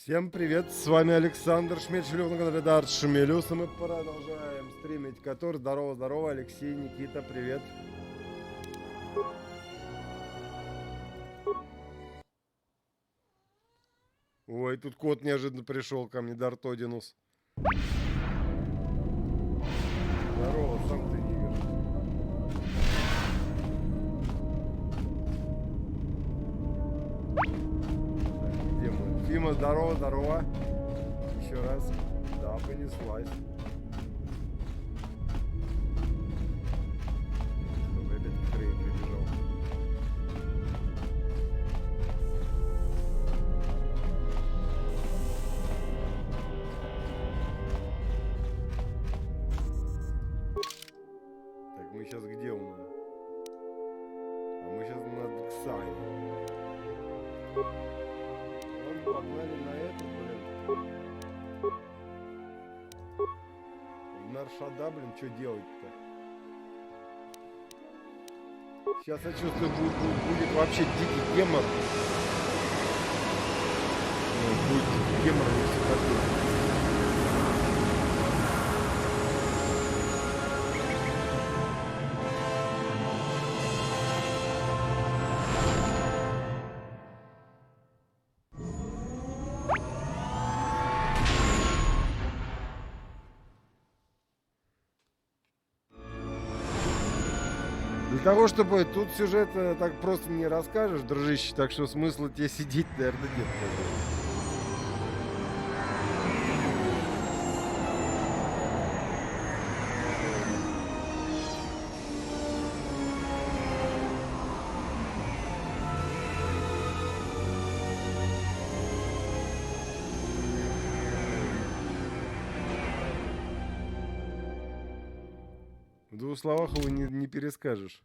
Всем привет, с вами Александр Шмельшилев на канале Дарт Шмелюс, и мы продолжаем стримить который. Здорово, Алексей, Никита, привет. Ой, тут кот неожиданно пришел ко мне, Дартодинус. Здорово, сам ты не вижу. Где мы? Фима, здорово. Еще раз. Да, понеслась. Чтобы опять к Фрей прибежал. Так, мы сейчас где у нас? А мы сейчас над Ксай. Ладно, погнали на это, блин. В Наршада, блин, что делать-то? Сейчас я чувствую, будет вообще дикий гемор. Ну, будет дикий гемор, если такое. Для того, чтобы тут сюжет так просто не расскажешь, дружище, так что смысла тебе сидеть, наверное, нет. В двух словах его не перескажешь.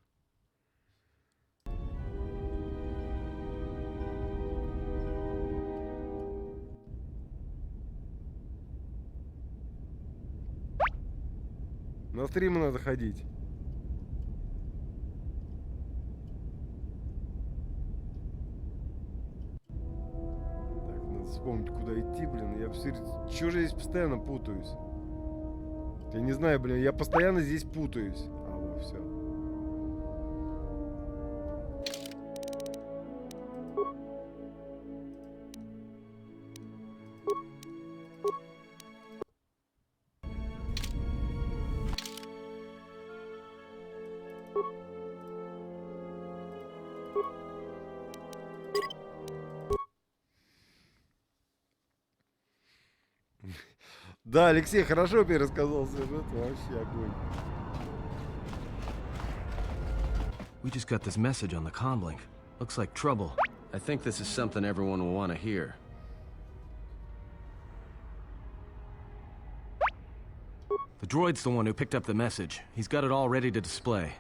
На стримы надо ходить. Так, надо вспомнить, куда идти, блин. Я все... Чего же здесь постоянно путаюсь? Я не знаю, блин, я постоянно здесь путаюсь. А, вот, все. Да, Алексей хорошо пересказал сюжет, вообще огонь. We just got this message on the comlink. Looks like trouble. I think this is something everyone will want to hear. The droid's the one who picked up the message. He's got it all ready to display.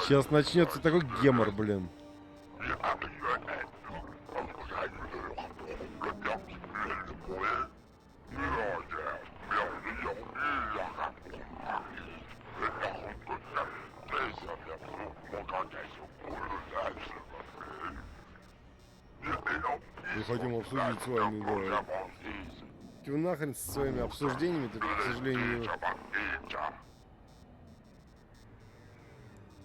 Сейчас начнется такой гемор, блин. Мы хотим обсудить с вами, да. Вы нахрен со своими обсуждениями, к сожалению,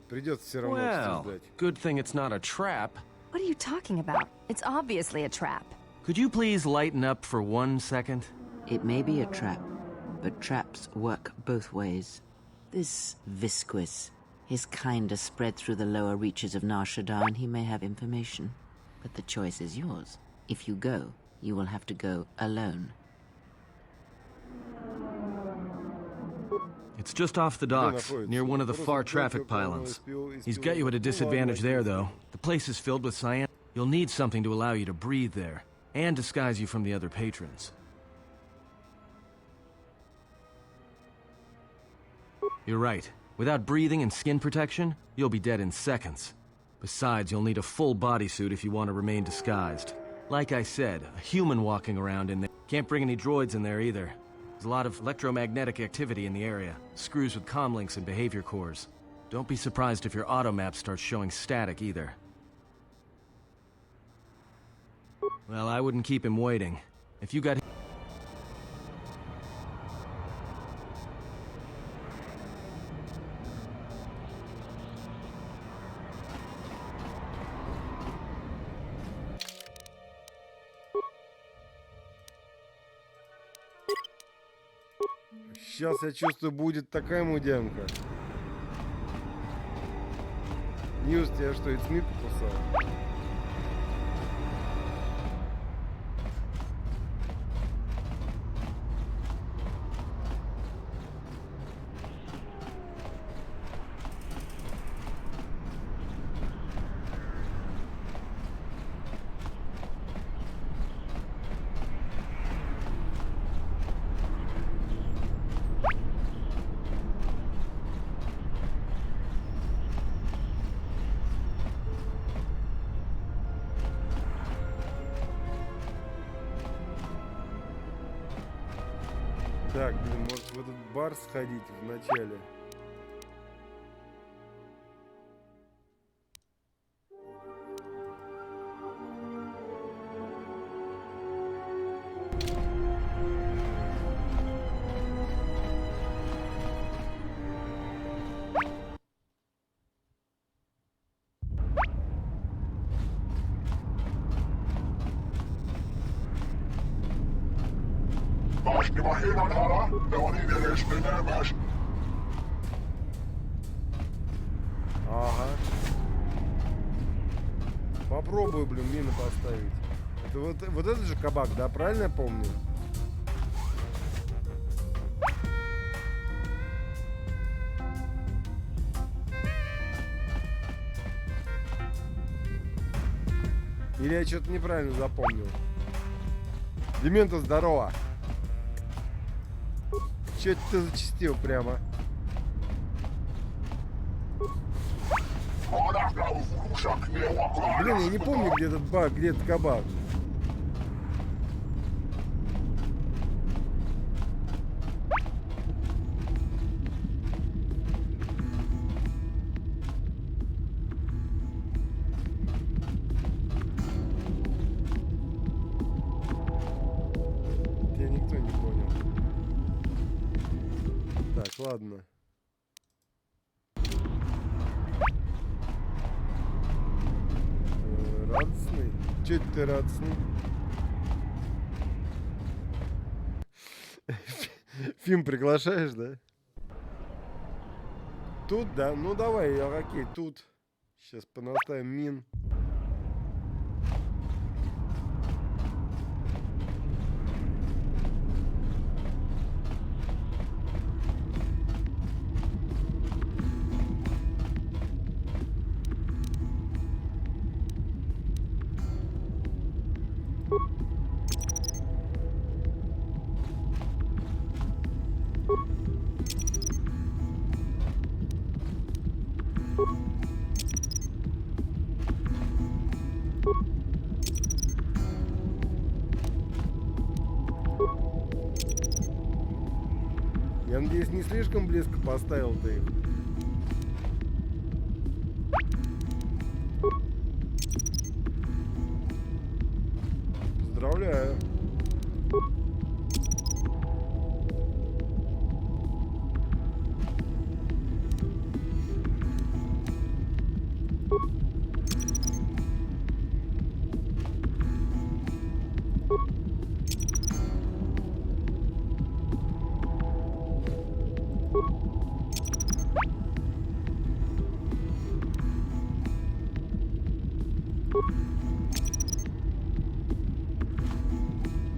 придется все равно обсуждать. Good thing it's not a trap. What are you talking about? It's obviously a trap. Could you please lighten up for 1 second? It may be a trap, but traps work both ways. This Visquis, his kind is spread through the lower reaches of Nar Shaddaa, and he may have information. But the choice is yours. If you go, you will have to go alone. It's just off the docks, near one of the far traffic pylons. He's got you at a disadvantage there, though. The place is filled with cyan. You'll need something to allow you to breathe there, and disguise you from the other patrons. You're right. Without breathing and skin protection, you'll be dead in seconds. Besides, you'll need a full bodysuit if you want to remain disguised. Like I said, a human walking around in there. Can't bring any droids in there either. There's a lot of electromagnetic activity in the area. Screws with comlinks and behavior cores. Don't be surprised if your auto map starts showing static either. Well, I wouldn't keep him waiting. If you got... Сейчас, я чувствую, будет такая мудянка. Ньюс, тебя что, и СМИ покусал? Так, блин, может в этот бар сходить в начале? Ага. Попробую, блин, мины поставить. Это вот этот же кабак, да? Правильно я помню? Или я что-то неправильно запомнил? Демента, здорово! Че это ты зачастил прямо? Блин, я не помню, где этот баг, где этот кабак. Я никто не понял. Так, ладно. Радостный? Че это ты радостный? Фильм приглашаешь, да? Тут, да? Ну давай, окей, тут. Сейчас понаставим мин. Я надеюсь, не слишком близко поставил ты их. Поздравляю.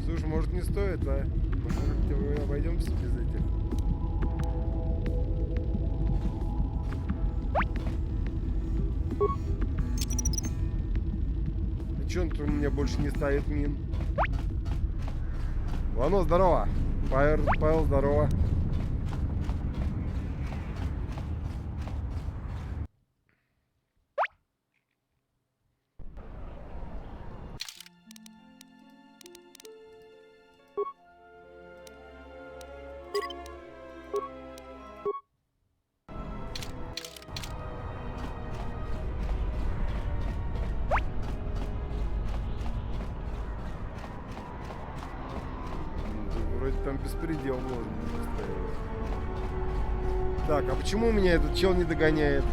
Слушай, может не стоит, а? Может как-то обойдемся без этих? А чё он тут у меня больше не ставит мин? Ладно, здорово. Павел, здорово. там беспредел можно устраивать. Так, а почему меня этот чел не догоняет?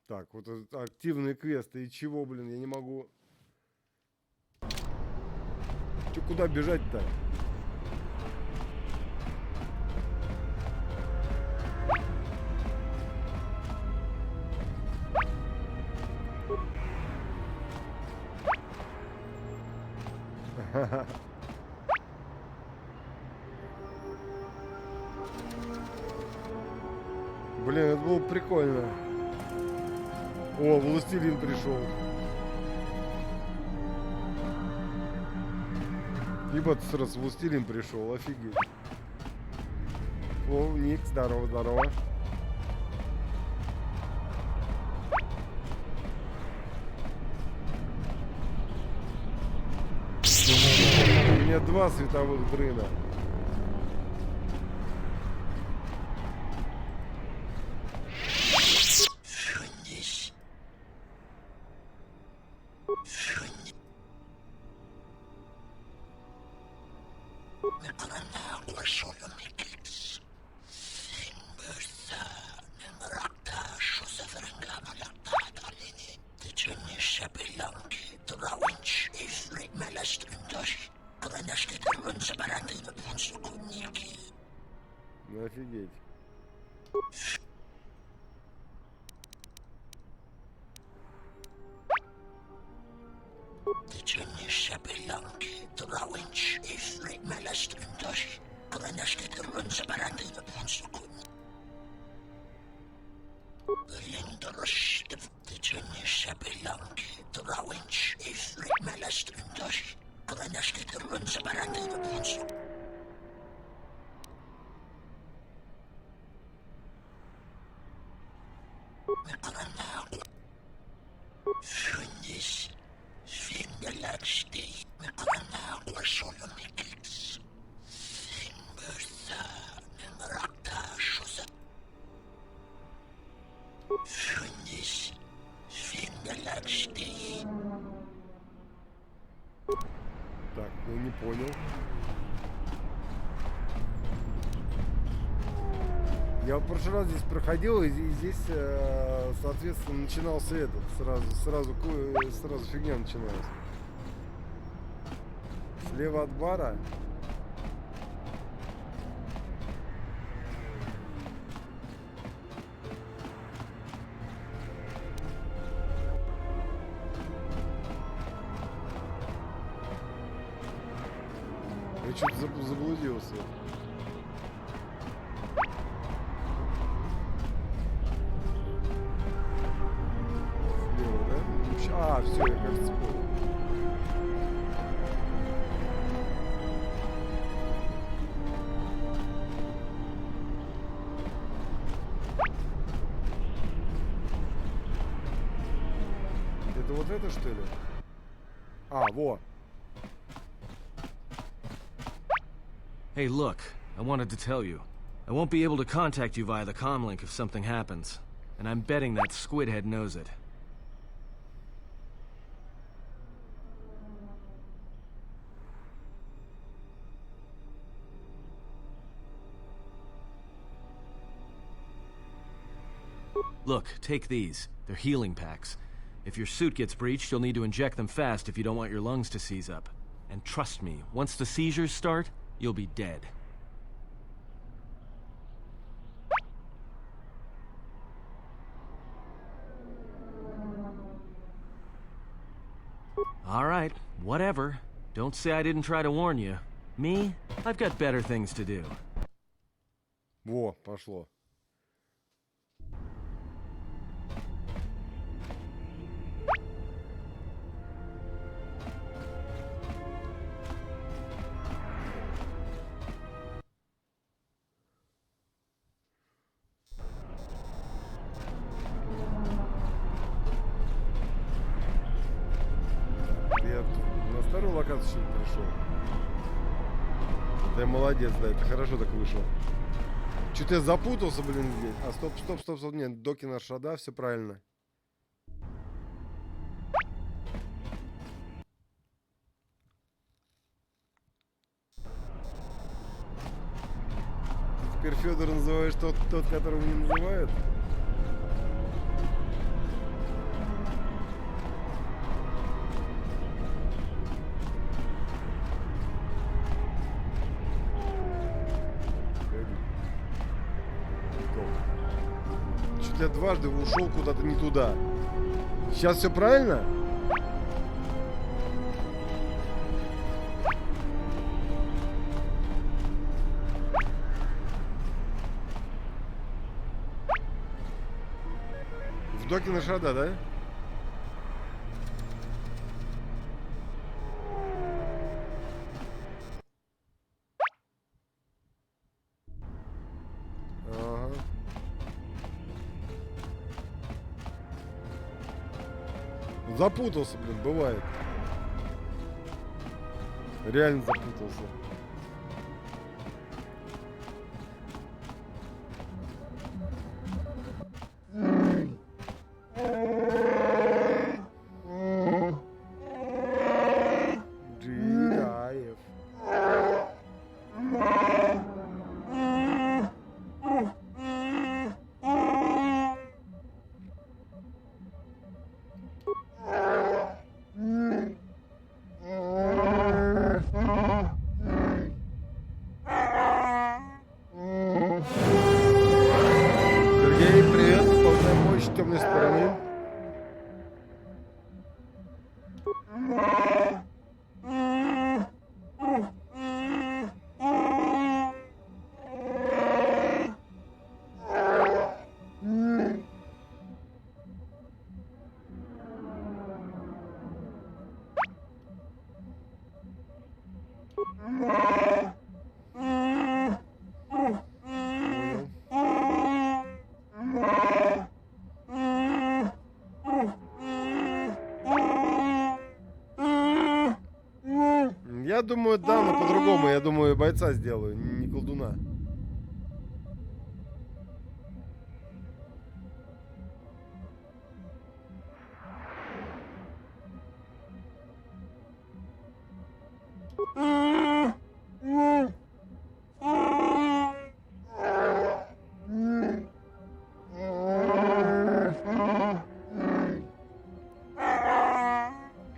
Так, вот это активные квесты. И чего, блин, я не могу... Че, куда бежать-то? Блин, это было прикольно. О, властелин пришел. Ебать, сразу властелин пришел, офигеть. О, Ник, здорово, здорово. У меня 2 световых дрына. Ну офигеть. Так, я не понял. Я в прошлый раз здесь проходил, и здесь, соответственно, начинался этот. Сразу фигня начиналась. Слева от бара. Я что-то заблудился. Слева, да? А, все, я, кажется, понял. Это вот это, что ли? А, во. Hey, look, I wanted to tell you. I won't be able to contact you via the comlink if something happens. And I'm betting that Squidhead knows it. Look, take these. They're healing packs. If your suit gets breached, you'll need to inject them fast if you don't want your lungs to seize up. And trust me, once the seizures start, you'll be dead. All right, whatever. Don't say I didn't try to warn you. Me, I've got better things to do. Во, пошло. Я на старую локацию что ли пришел? Ты молодец, да, это хорошо так вышло. Что-то я запутался, блин, здесь. А, стоп. Нет, доки наша, да, все правильно. Ты теперь Федор называешь тот, которого не называют? Чуть я дважды ушел куда-то не туда. Сейчас все правильно? В доке на шада, да? Ага. Запутался, блин, бывает. Реально запутался. Джидаев. Сергей, привет, полная мощь темной стороны. Я думаю, да, но по-другому. Я думаю, бойца сделаю, не колдуна.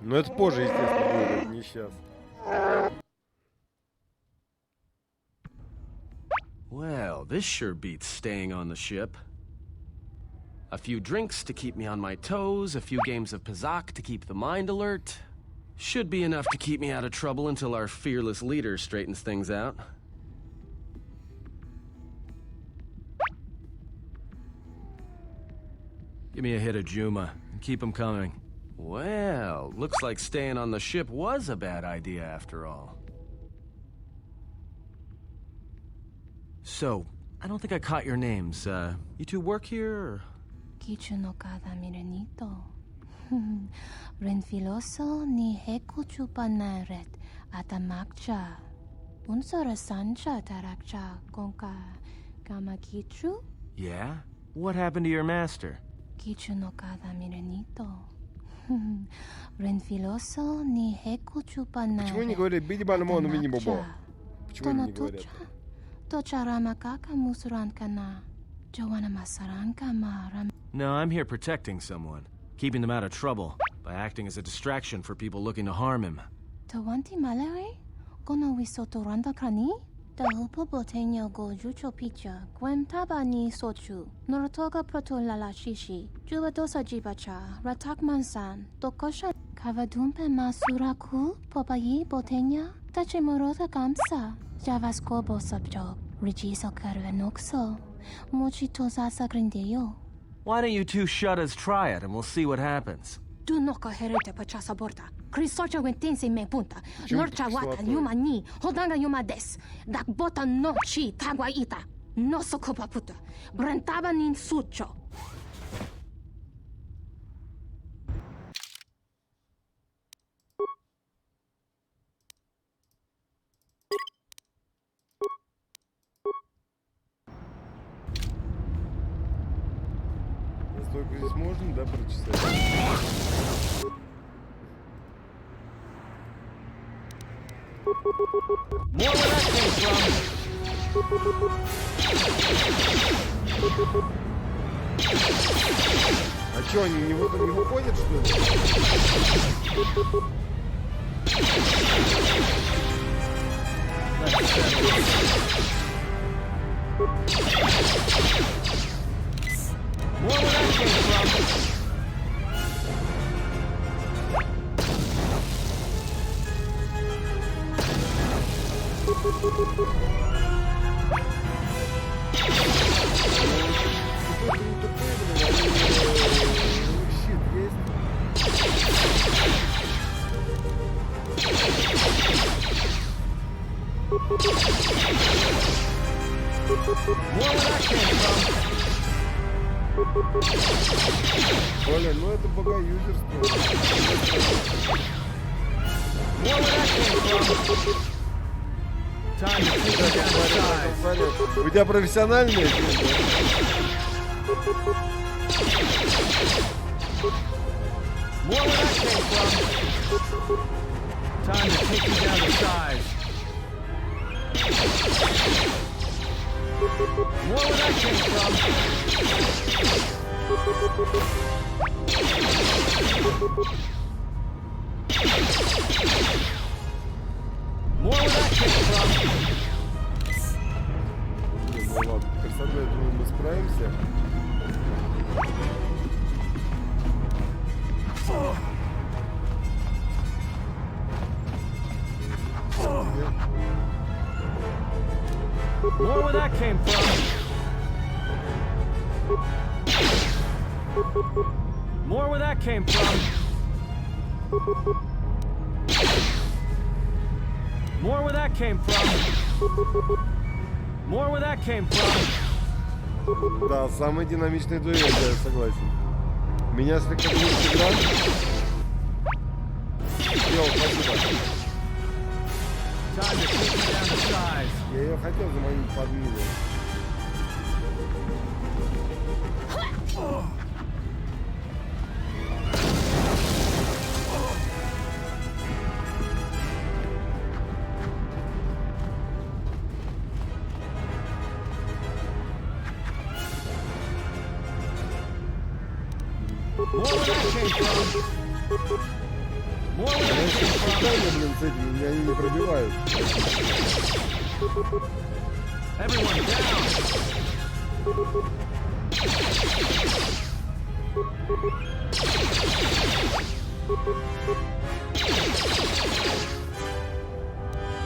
Но это позже, естественно, будет, это не сейчас. Well, this sure beats staying on the ship. A few drinks to keep me on my toes, a few games of Pazak to keep the mind alert. Should be enough to keep me out of trouble until our fearless leader straightens things out. Give me a hit of Juma and keep him coming. Well, looks like staying on the ship was a bad idea after all. So, I don't think I caught your names. You two work here, or? Kichu no kada mirenito. Renfiloso ni heku chupanaret atamakcha. Unsora sancha tarakcha konka kamakichu. Yeah? What happened to your master? Kichu no kada mirenito. Renfiloso ni heku chupanaret. Почему не говорят «биди банамону мини бобо»? Почему не говорят? No, I'm here protecting someone, keeping them out of trouble, by acting as a distraction for people looking to harm him. Tawanti malare? Kono wisoto randa krani? Ta upo boteño go jucho picha, gwen taba ni sochu, norotoga proto lala shishi, juba dosa jibacha, ratak mansan, tokosha Кавадумпе масуракул попаи ботеня тачиморота камса. Javasco bosabjo. Rigiso karuenokso. Mochitozasa grindeyo. Why don't you two shuttas try it and we'll see what happens? Du noka herete pachasa borta. Krisocha wentense me punta. Norcha wata yuma ni. Hodanga yuma des. Dak bota no chi tagwa ita. No sokopa puta. Brentaba nin sucho. Настойку здесь можно, да, прочитать? More where that came from. А чё, они не выходят, что ли? More where that came from. Оля, ну это богоюзерство. У тебя профессиональные фильмы? More where that came from. Time to take you down to size. More where that came from. More where that came from. Ну ладно, персонально, я думаю, мы справимся. More where that came from. More where that came from. More where that came from. More where that came from. Да, самый динамичный дуэль, я согласен. Меня слегка всегда. Йоу, спасибо. Я ее хотел заманить под милу. Блин, с этими меня они не пробивают. Everyone down.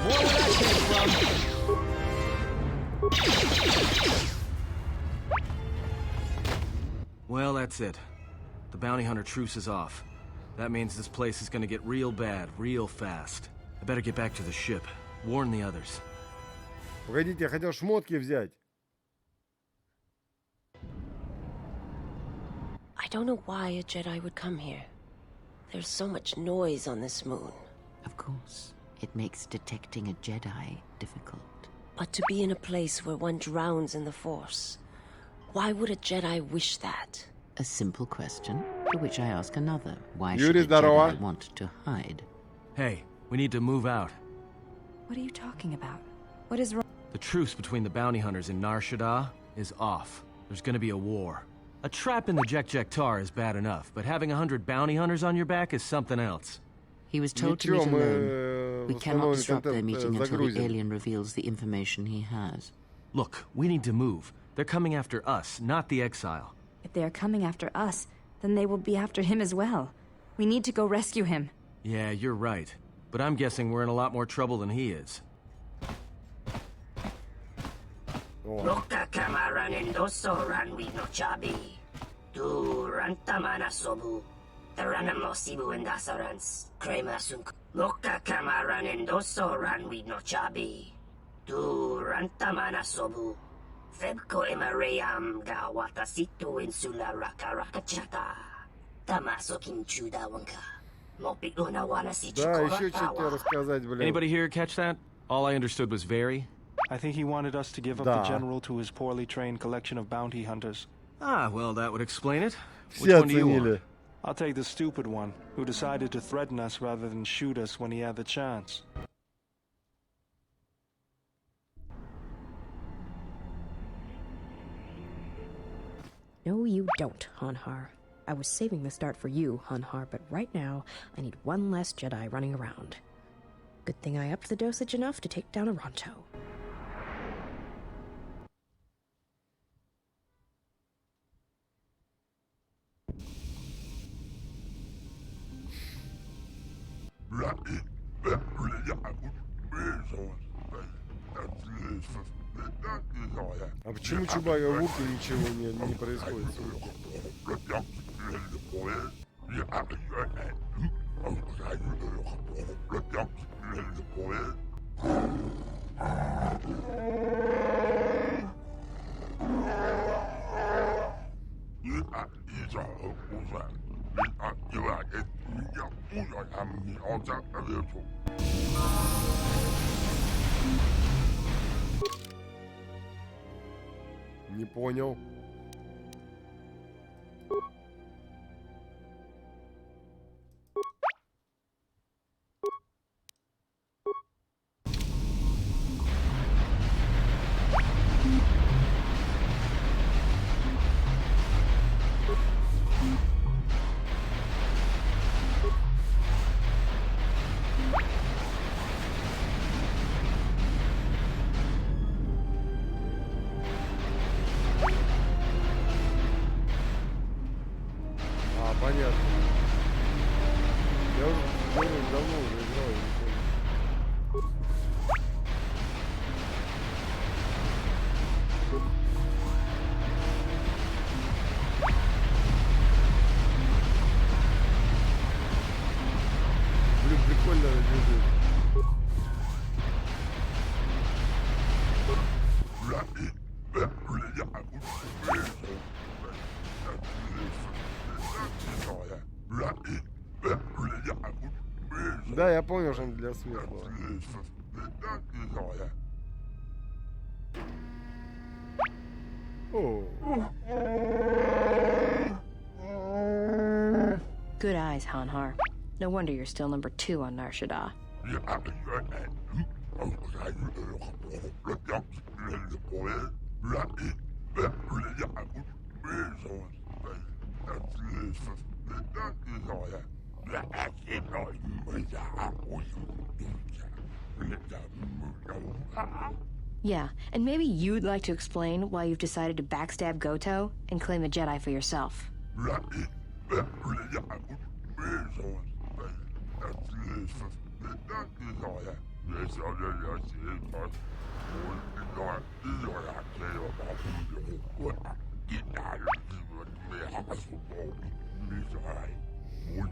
More where that came from. Well, that's it. The bounty hunter truce is off. That means this place is gonna get real bad, real fast. I better get back to the ship. Warn the others. Погодите, я хотел шмотки взять. I don't know why a Jedi would come here. There's so much noise on this moon. Of course, it makes detecting a Jedi difficult. But to be in a place where one drowns in the Force, why would a Jedi wish that? A simple question, for which I ask another. Why Юрий, should a здорово. Jedi want to hide? Hey, we need to move out. What are you talking about? What is wrong? The truce between the bounty hunters in Nar Shaddaa is off. There's gonna be a war. A trap in the Jek-Jek-Tar is bad enough, but having 100 bounty hunters on your back is something else. He was told to Ничего, meet мы alone. We cannot восстановим disrupt their контент, meeting until the загрузим. alien reveals the information he has. Look, we need to move. They're coming after us, not the exile. If they are coming after us, then they will be after him as well. We need to go rescue him. Yeah, you're right. But I'm guessing we're in a lot more trouble than he is. Loka kamaran endoso ran we no chabi. Tu rantamana sobu. Taranamo sibu and dasarans. Krema sunk. Loka kamaran endoso ran we no chabi. Tu rantamana sobu. Febko emareyam ga watasitu insula raka raka chata. Tamaso kinchuda wanka. Mopi una wana si Да, еще что-то рассказать, блин. Anybody here catch that? All I understood was very. I think he wanted us to give up Да. the general to his poorly trained collection of bounty hunters. Ah, well, that would explain it. Which Все one do you want? оценили. I'll take the stupid one, who decided to threaten us rather than shoot us when he had the chance. No, you don't, Hanhar. I was saving the start for you, Hanhar, but right now, I need one less Jedi running around. Good thing I upped the dosage enough to take down a Ronto. А почему Чубайя Вуки ничего не происходит? Не понял. Понятно. Я уже давно уже играл, я не помню. Блин, прикольно лежит. Да, я понял, что он для светлого. О. Good eyes, Hanhar. No wonder you're still number 2 on Nar Shaddaa. Yeah, and maybe you'd like to explain why you've decided to backstab Goto and claim the Jedi for yourself.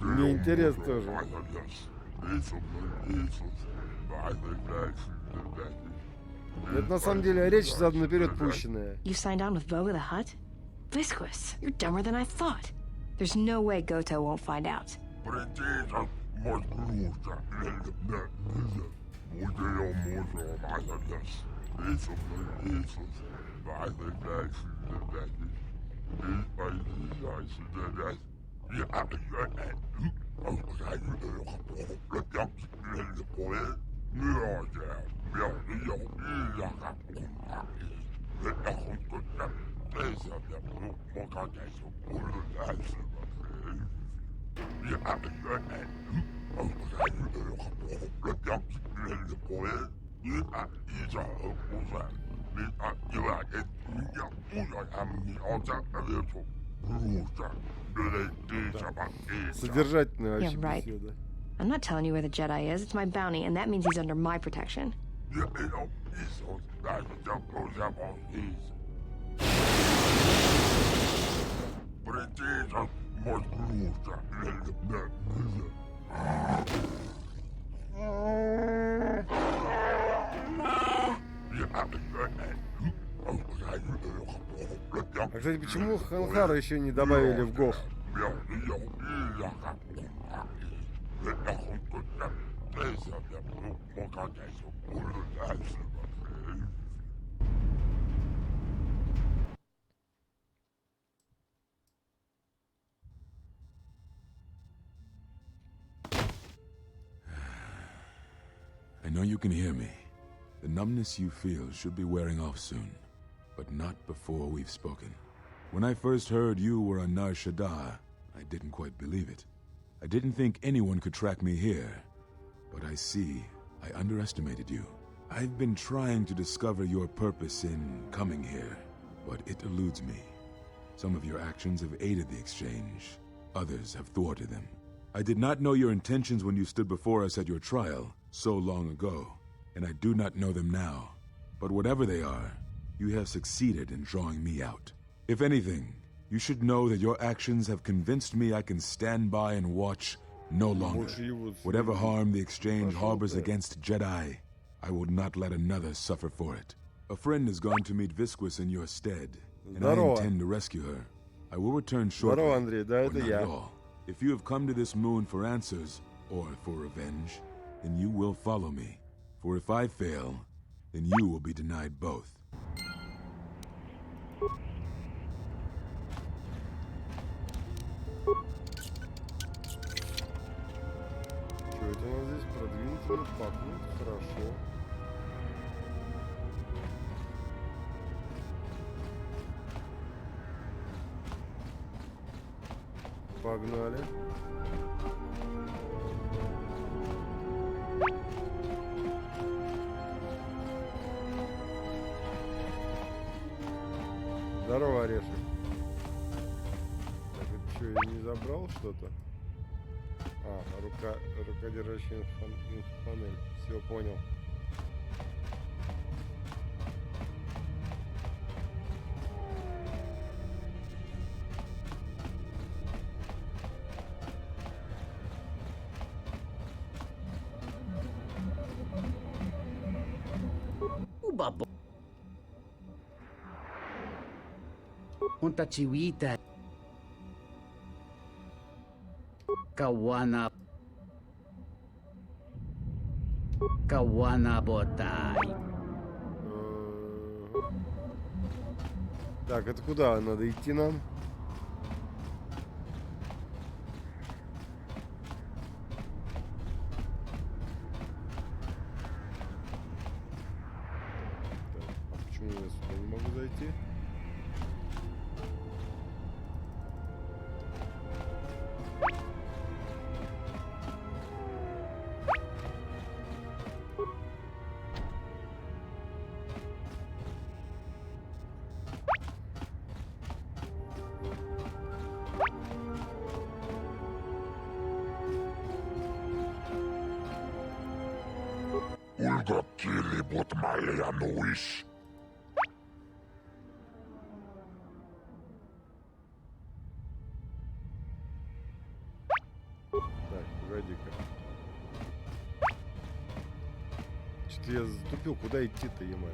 Мне интересно тоже. Это на самом деле речь задом наперед пущенная. You signed on with Boga the Hutt? Visquis, you're dumber than I thought. There's no way Goto won't find out. Содержательная вообще Yeah, right. беседа. I'm not telling you where the Jedi is. It's my bounty, and that means he's under my protection. А, кстати, почему Ханхара еще не добавили в ГОХ? I know you can hear me. The numbness you feel should be wearing off soon, but not before we've spoken. When I first heard you were on Nar Shaddaa, I didn't quite believe it. I didn't think anyone could track me here, but I see I underestimated you. I've been trying to discover your purpose in coming here, but it eludes me. Some of your actions have aided the exchange. Others have thwarted them. I did not know your intentions when you stood before us at your trial so long ago, and I do not know them now. But whatever they are, you have succeeded in drawing me out. If anything, you should know that your actions have convinced me I can stand by and watch no longer. Whatever harm the exchange harbors against Jedi, I will not let another suffer for it. A friend has gone to meet Visquis in your stead, and I intend to rescue her. I will return shortly, Андрей, да, but это not я. at all. If you have come to this moon for answers, or for revenge, then you will follow me. For if I fail, then you will be denied both. Что это у нас здесь? Продвинутый пахнет. Хорошо. Погнали. Здорово, орешек. Так, это что, я не забрал что-то? А, рукодержащая панель. Все, понял. Babo. Punta Chiwita. Kawana. Kawana Botai. Так, это куда надо идти нам? Почему я сюда не могу зайти? Ulgo kilibut malia nuis. Так, погоди-ка. Что-то я затупил, куда идти-то, е-мое?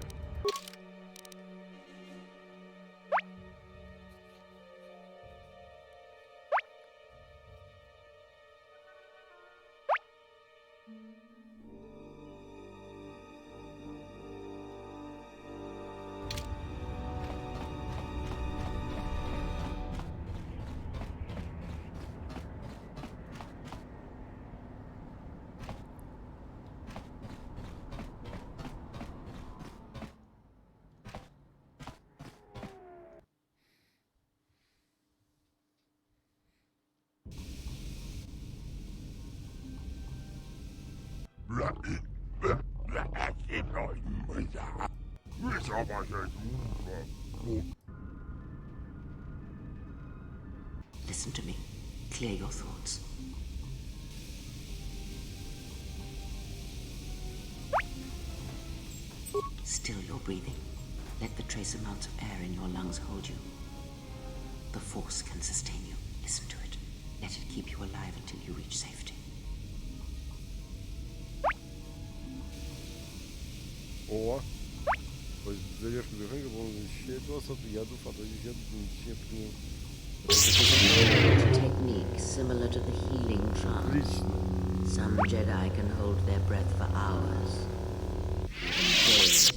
Listen to me. Clear your thoughts. Still your breathing. Let the trace amounts of air in your lungs hold you. The force can sustain you. Listen to it. Let it keep you alive until you reach safety. О! Задержка дыхания полностью защищает вас от ядов, фотодезинфекции. Technique similar to the healing trance. Some Jedi can hold their breath for hours, even days.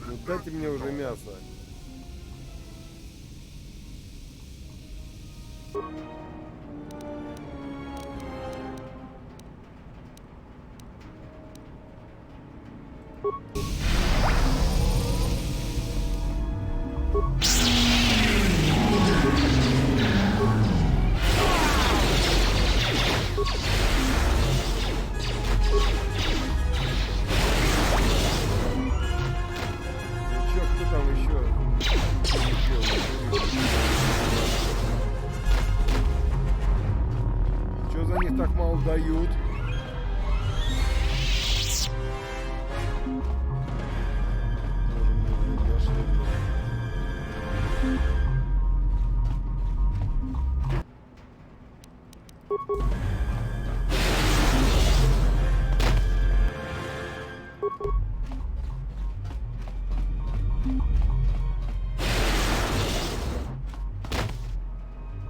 Ну дайте мне уже мясо. Чё за них так мало дают?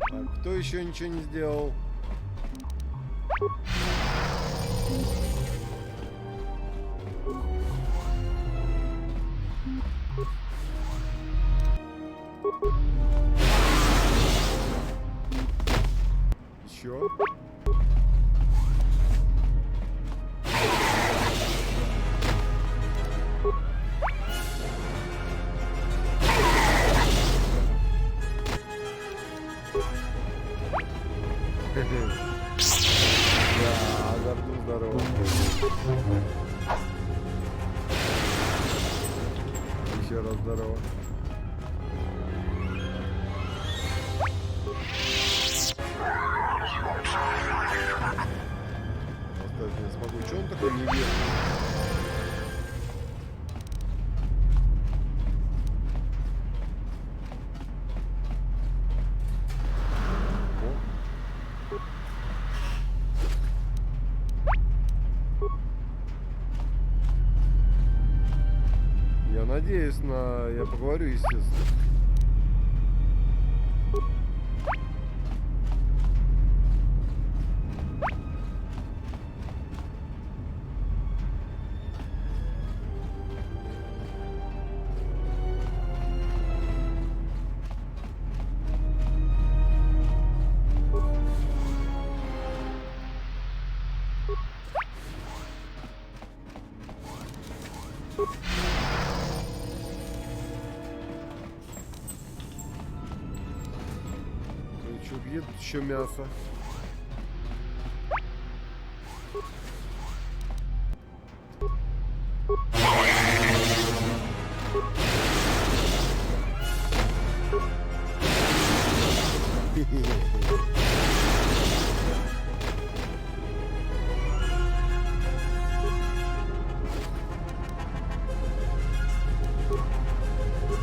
Так, кто еще ничего не сделал? Еще? Да, горду здорово. Еще раз здорово. Оставить не смогу. Че он такой неверный? Я надеюсь на... Я поговорю, естественно. Где тут еще мясо?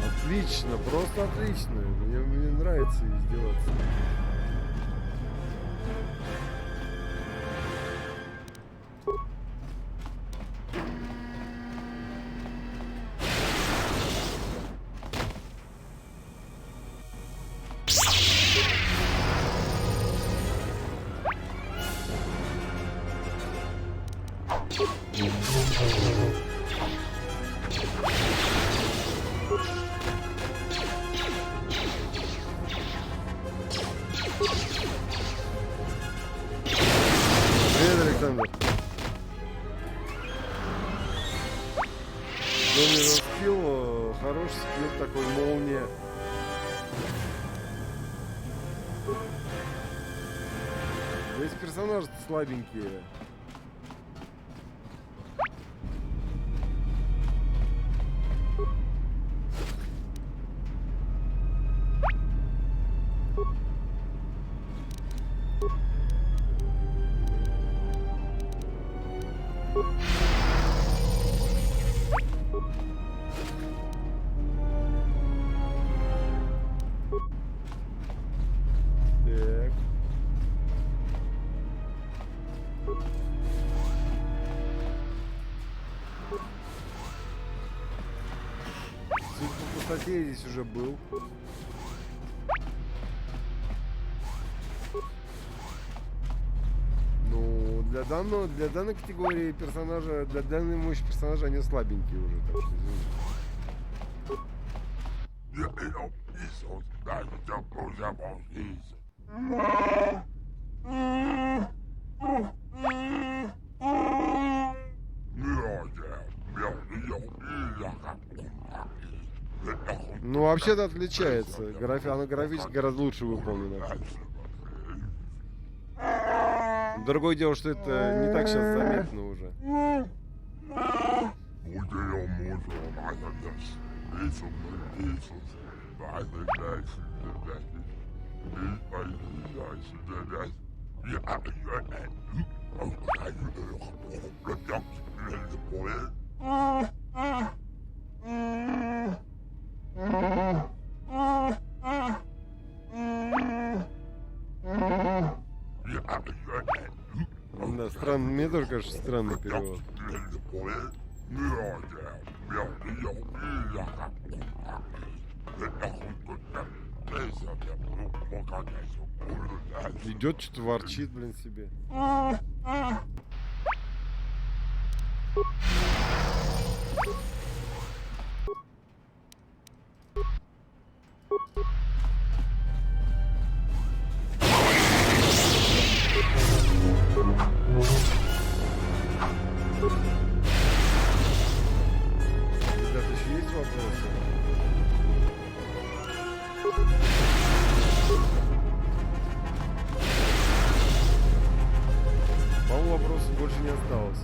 Отлично, просто отлично. Мне нравится издеваться. Александр. Доминал скилл, хороший скилл такой, молния. Весь персонаж слабенькие. Я здесь уже был. Ну, для данной категории персонажа, для данной мощи персонажа они слабенькие уже, так что ну, вообще-то отличается. Она графически гораздо лучше выполнена. Другое дело, что это не так сейчас заметно уже. Да, странно, мне тоже кажется странный перевод. Идет, что-то ворчит, блин, себе. Ребята, еще есть вопросы? По-моему, вопросов больше не осталось.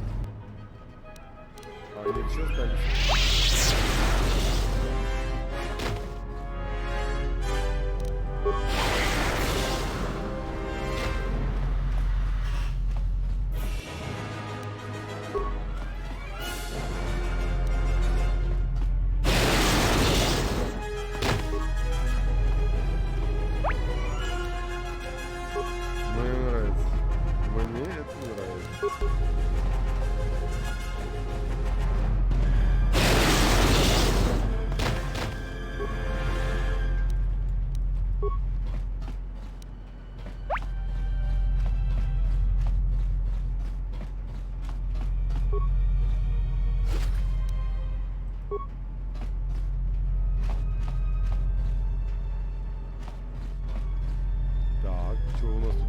А, нет, еще остались.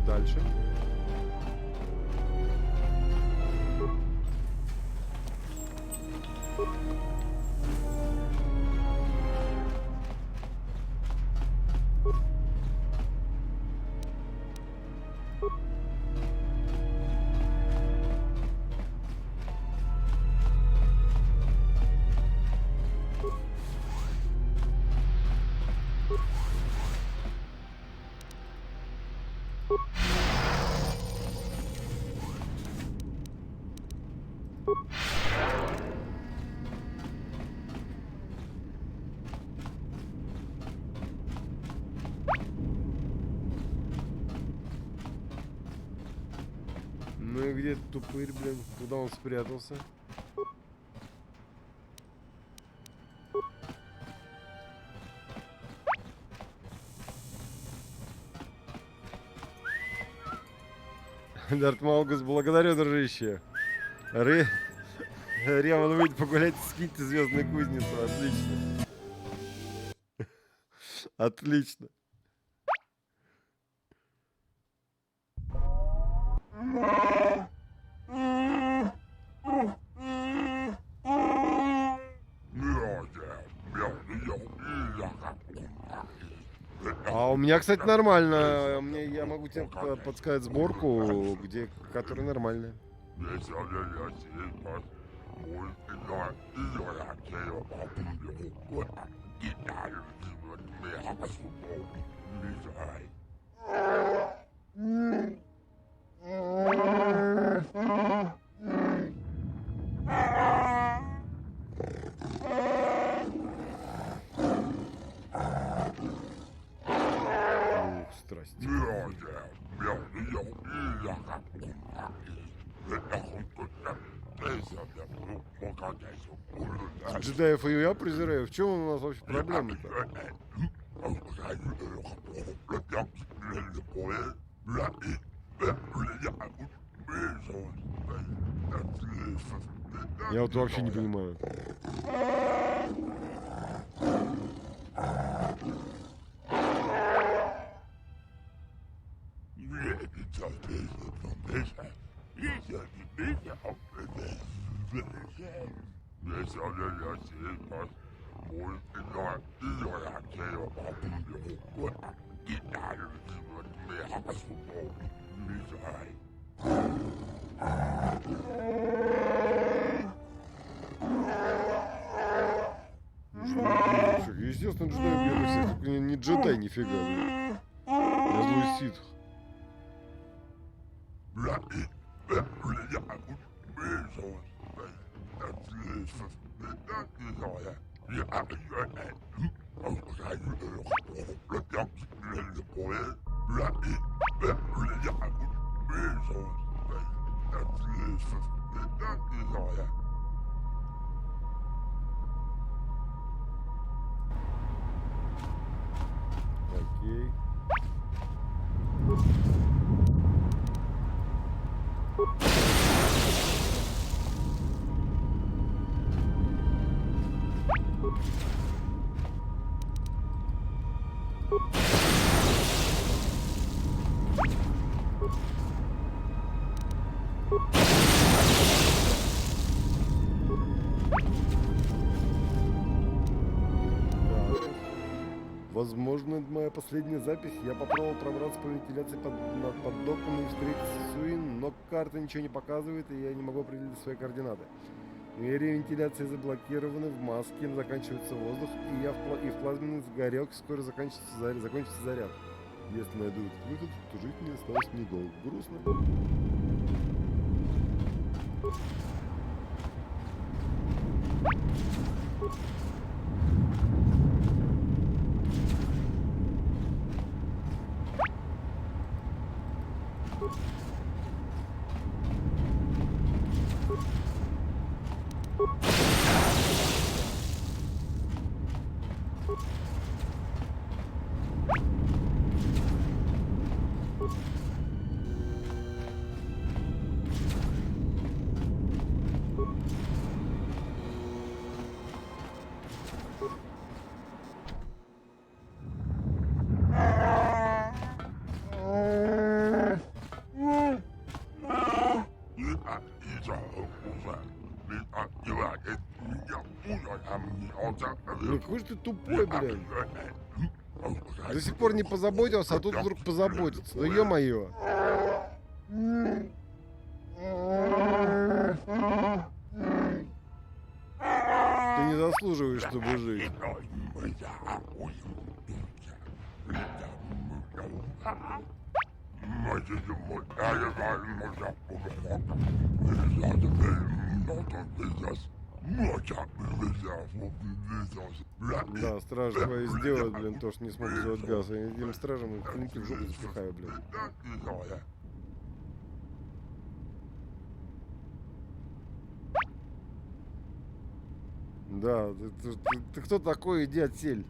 Дальше. Ну и где тупырь, блин? Куда он спрятался? Дарт Малгус, благодарю, дружище. Ремон, выйди погулять, скиньте звездную кузницу. Отлично. Отлично. А у меня, кстати, нормально. Я могу тебе подсказать сборку, которая нормальная. Страсти. Джедаев и я презираю. В чем у нас вообще проблема-то? Я вот вообще не понимаю. Естественно, джедай первый всех, только не джедай нифига, блин. Я злой ситх. Окей. Возможно, это моя последняя запись. Я попробовал пробраться по вентиляции под доком и встретиться с Суин, но карта ничего не показывает, и я не могу определить свои координаты. Двери вентиляции заблокированы, в маске заканчивается воздух, и в плазменный сгорек скоро закончится заряд. Если найду этот выход, то жить мне осталось недолго. Грустно. Блин, какой же ты тупой, блин. До сих пор не позаботился, а тут вдруг позаботится. Ну ё-моё. Ты не заслуживаешь, чтобы жить. Да, стражи твои сделают, блин, то, что не смог сделать газ. Я этим стражам клинки в жопу запихаю, блин. Да, ты кто такой? Иди отсель.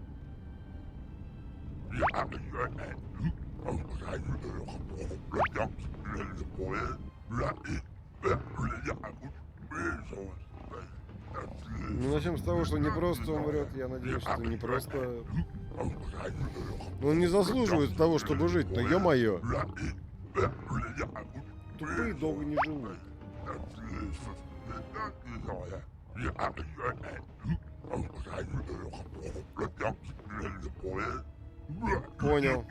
Ну, начнем с того, что не просто умрет. Я надеюсь, что не просто... Он не заслуживает того, чтобы жить, но ё-моё. Тупые долго не живут. Понял.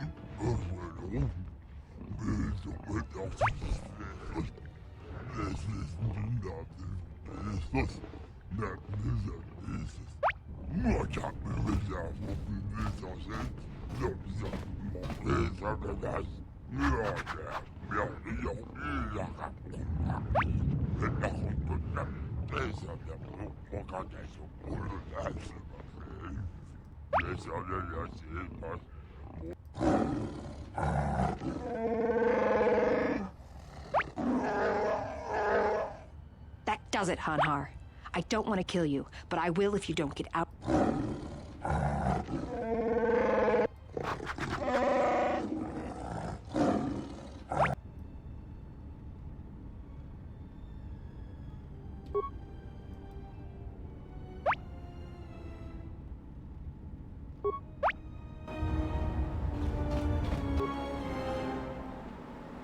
That does it, Hanhar. I don't want to kill you, but I will if you don't get out.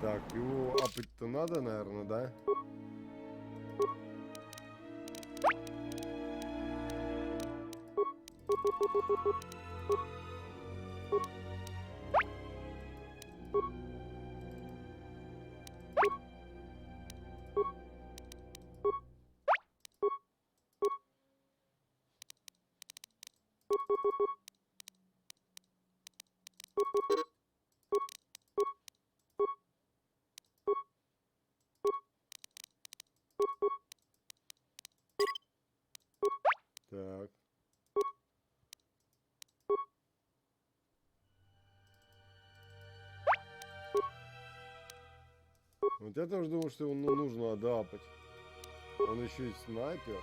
Так, его апать-то надо, наверное, да? Так. Вот я тоже думал, что его нужно отапать. Он еще и снайпер.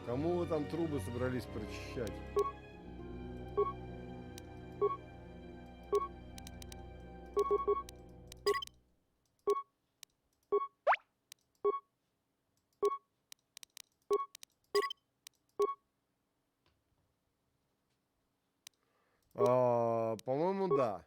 Кому вы там трубы собрались прочищать? По-моему, да.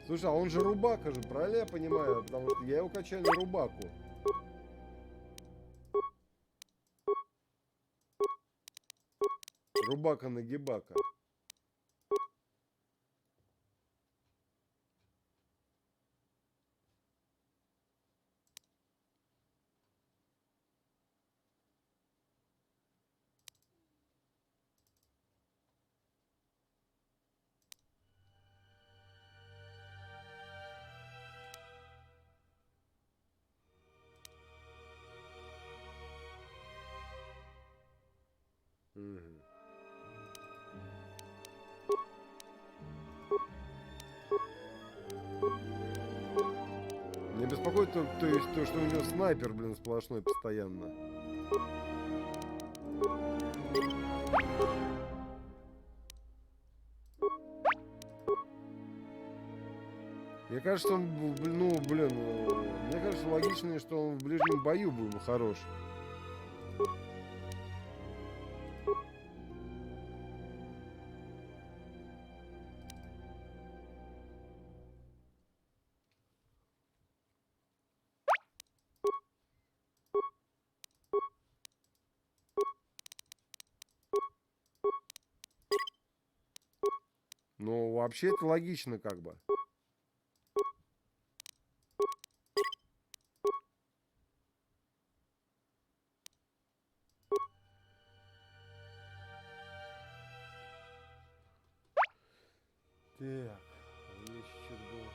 Слушай, а он же рубака же, правильно я понимаю? Потому что я его качаю на рубаку. Рубака-нагибака. Меня беспокоит то есть то, что у него снайпер, блин, сплошной постоянно. Мне кажется, он, мне кажется, логично, что он в ближнем бою был хорош. Ну, вообще это логично как бы. Так, у меня еще что-то было.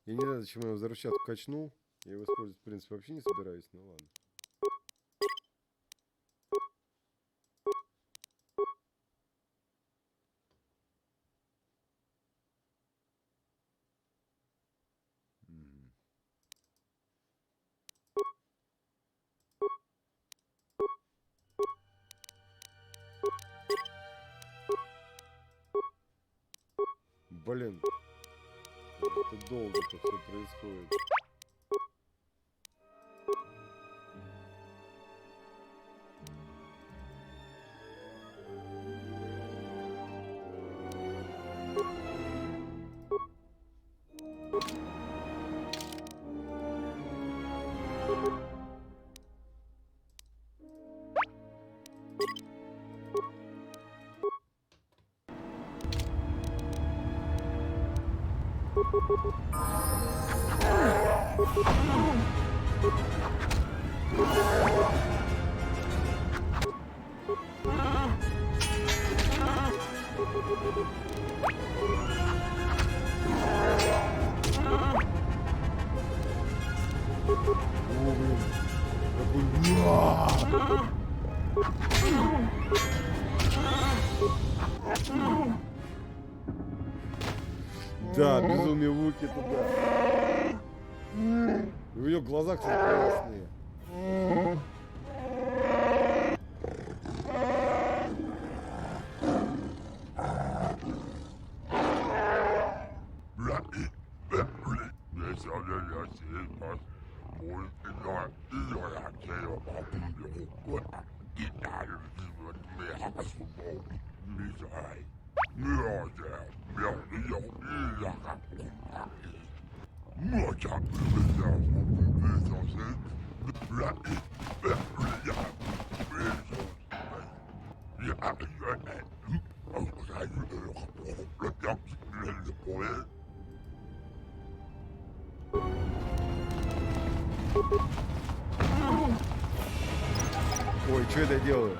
Я не знаю, зачем я взрывчатку качнул. Я его использовать, в принципе, вообще не собираюсь, ну ладно. Блин, это долго-то все происходит. Да, безумие Вуки туда. У ее глаза, кстати, красные. Ой, что это я делаю?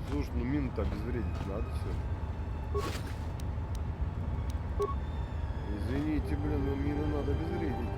Слушай, ну мину-то обезвредить надо все. Извините, блин, но мину надо обезвредить.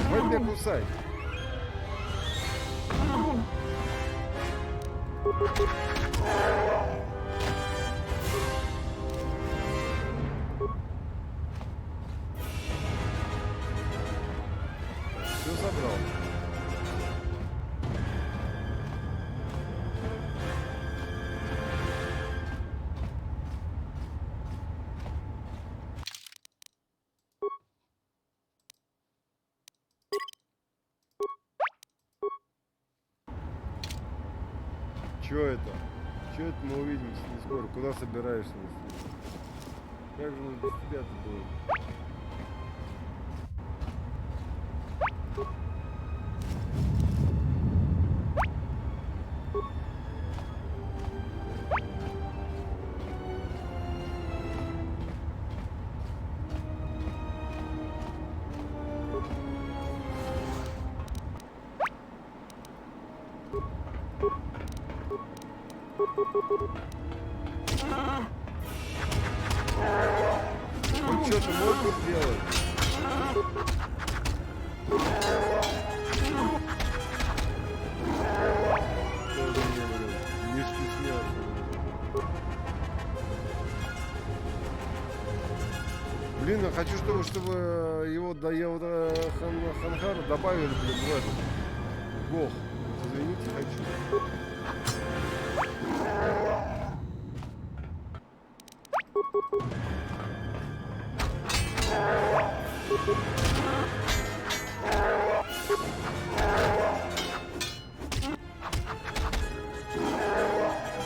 Хватит меня кусать. Все забрал. Чё это? Чё это мы увидимся не скоро? Куда собираешься? Как же мы без тебя-то будем? Ну что ты можешь сделать? Тоже мне, блин, не стесняться. Блин, я хочу, чтобы его Ханхара добавили, блин, в этот. Бог. Извините, хочу.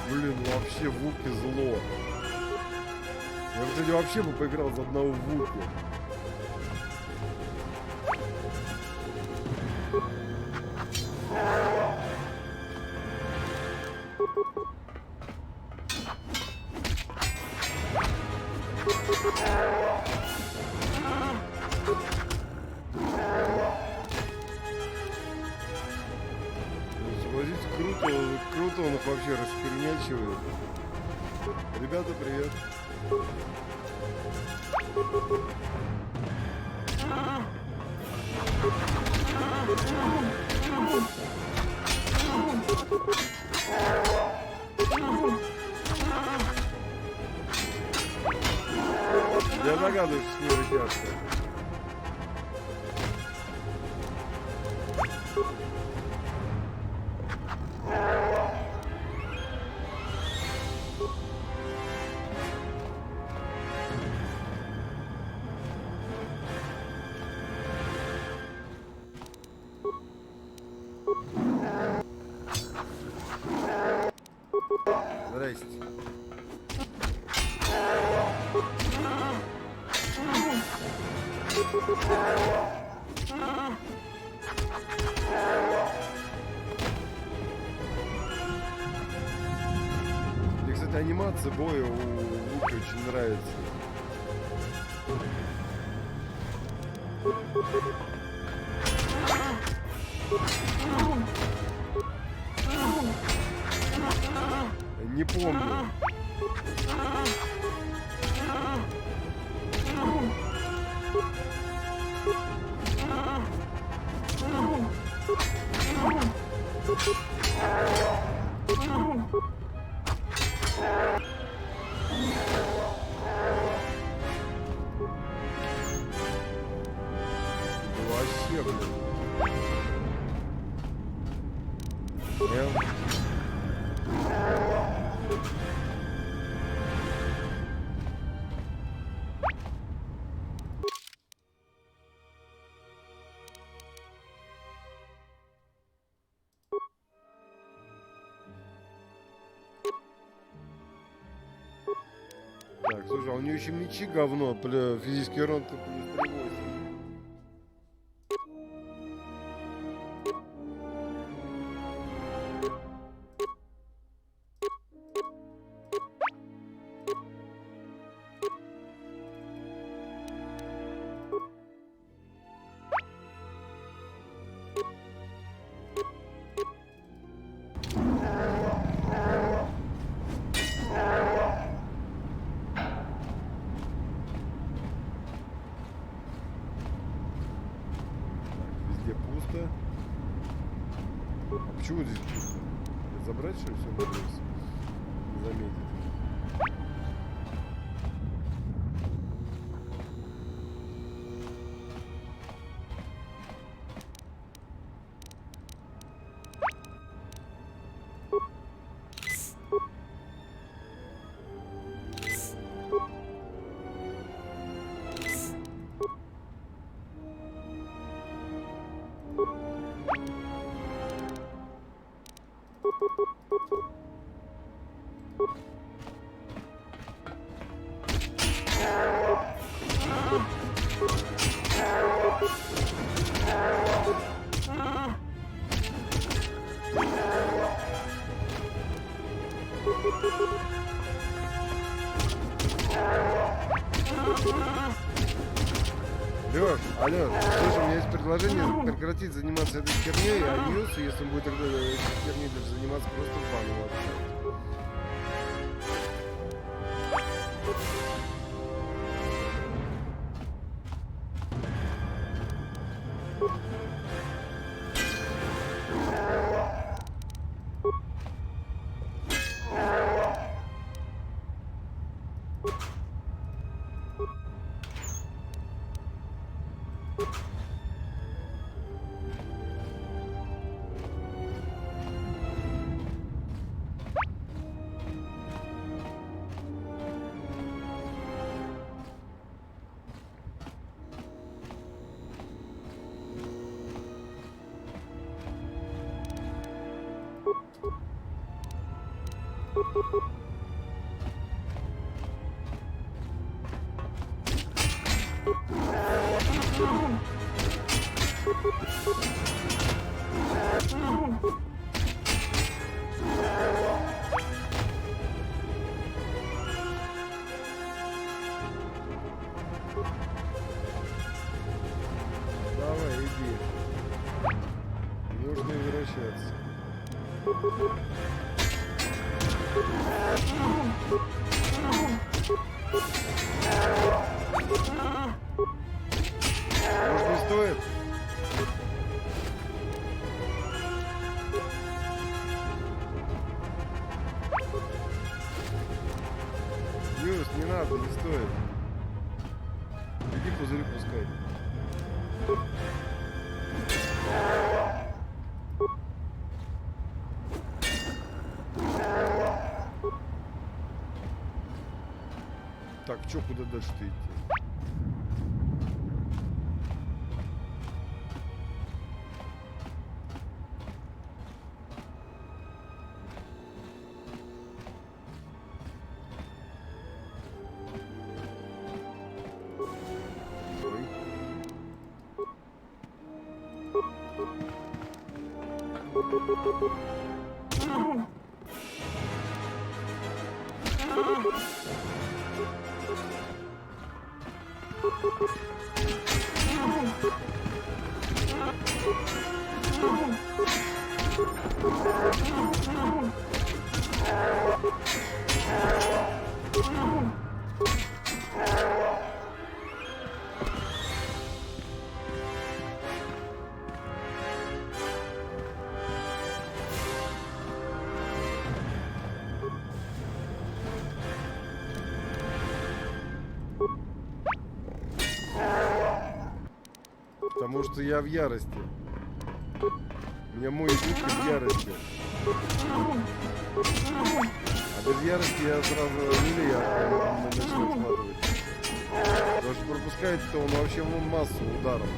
Блин, вообще Вуки зло. Я, кстати, вообще бы поиграл за одного Вуки. Согласитесь, круто он их вообще расхернячивает. Ребята, привет. Я догадываюсь, что не ребятка. Здрасте. Мне, кстати, анимация боя у Вуки очень нравится. Не помню. Вообще, блин. Так, слушай, а у нее еще мечи говно, физический урон плюс 3,8. пусто. А почему здесь пусто? Забрать, что ли, все надеюсь? Не заметить. Лёш, алло, слушай, у меня есть предложение прекратить заниматься этой херней, а Ньюс, если он будет этой херней даже заниматься, просто в бану отправить. Давай, иди. Нужно возвращаться. Может, не стоит? Юс, не надо, не стоит. Иди пузырь пускай. Так, чё, куда дальше-то идти? Потому что я в ярости. У меня мой язык в ярости. А без ярости я сразу начну отхватывать. Потому что пропускает-то он вообще массу ударов.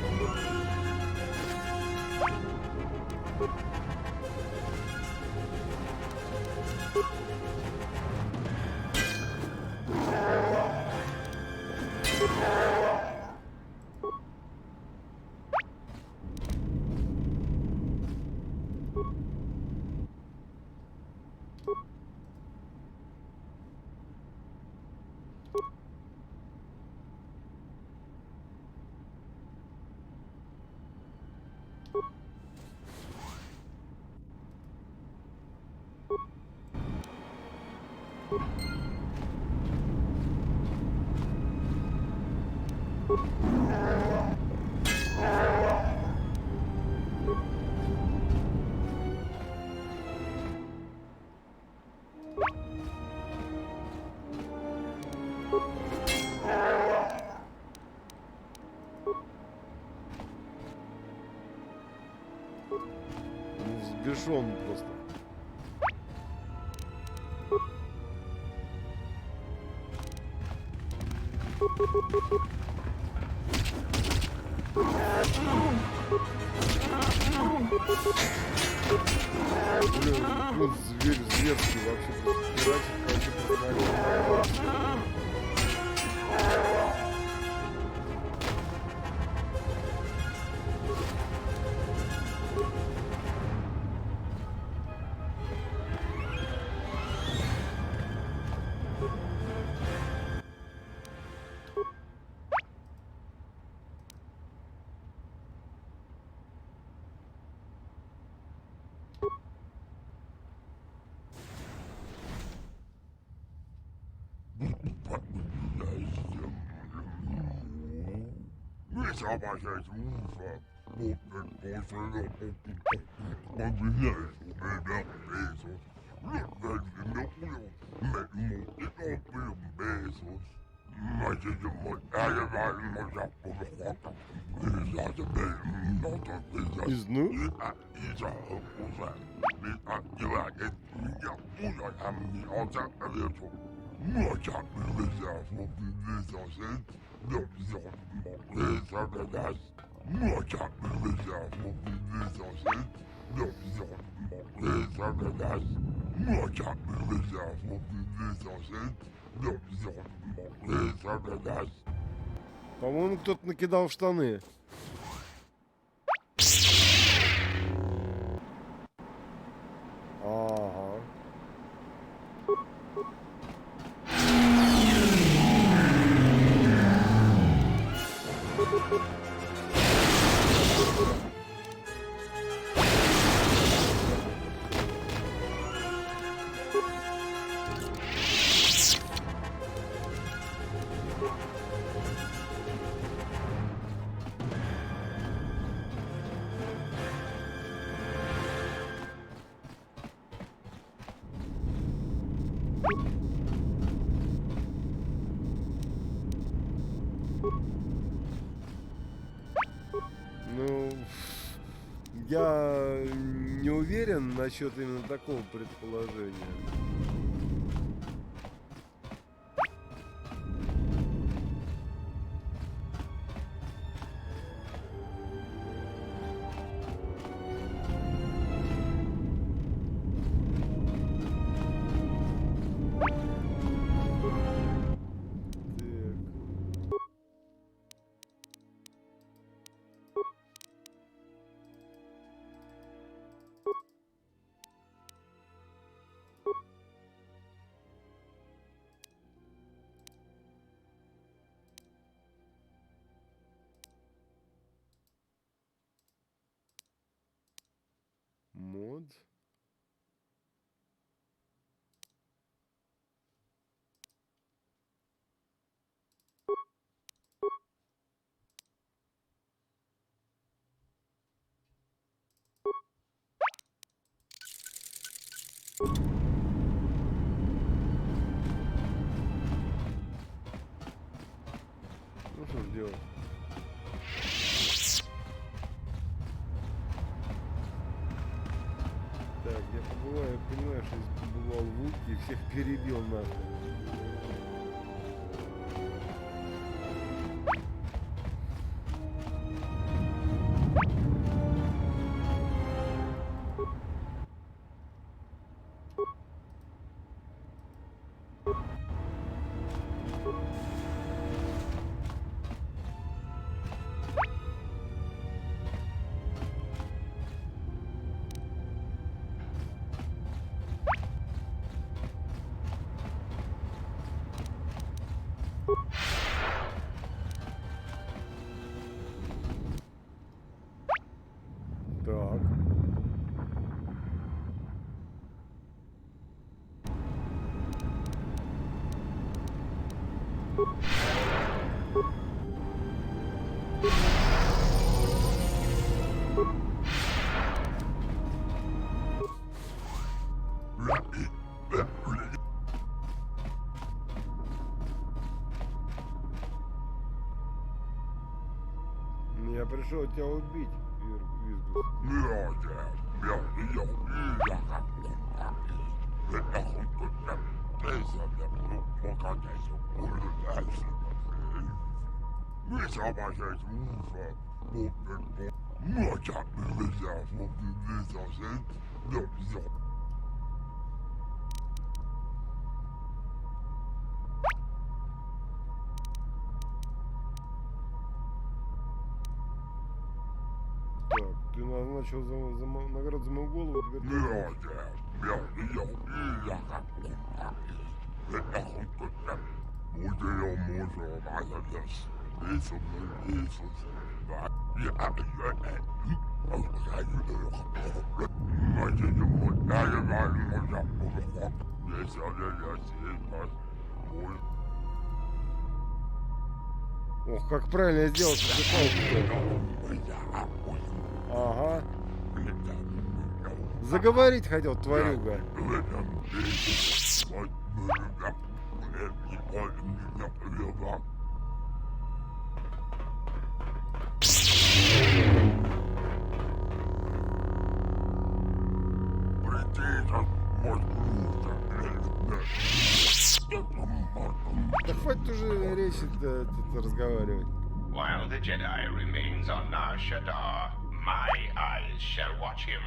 Взбешен просто. Блин, вот зверь зверский вообще просто пиратит, По-моему, кто-то накидал в штаны. Ага. Ну, я не уверен насчет именно такого предположения. Мод. Ну что ж делать? Так, я понимаю, что если побывал в Ульке и всех перебил нахуй. Так. Я пришел тебя убить, Визгун. Так, ты назначил награду за мою голову, теперь Ох, как правильно я сделал, ага. Заговорить хотел, тварюга. Да хватит уже речь разговаривать. While the Jedi remains on Nar Shaddaa, my eyes shall watch him.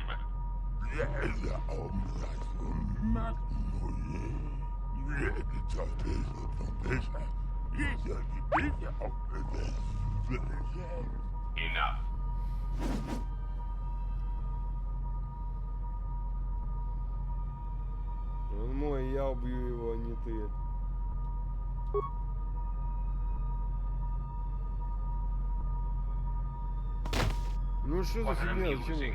Enough. Он мой, я убью его, а не ты. Ну что за фигня? Зачем?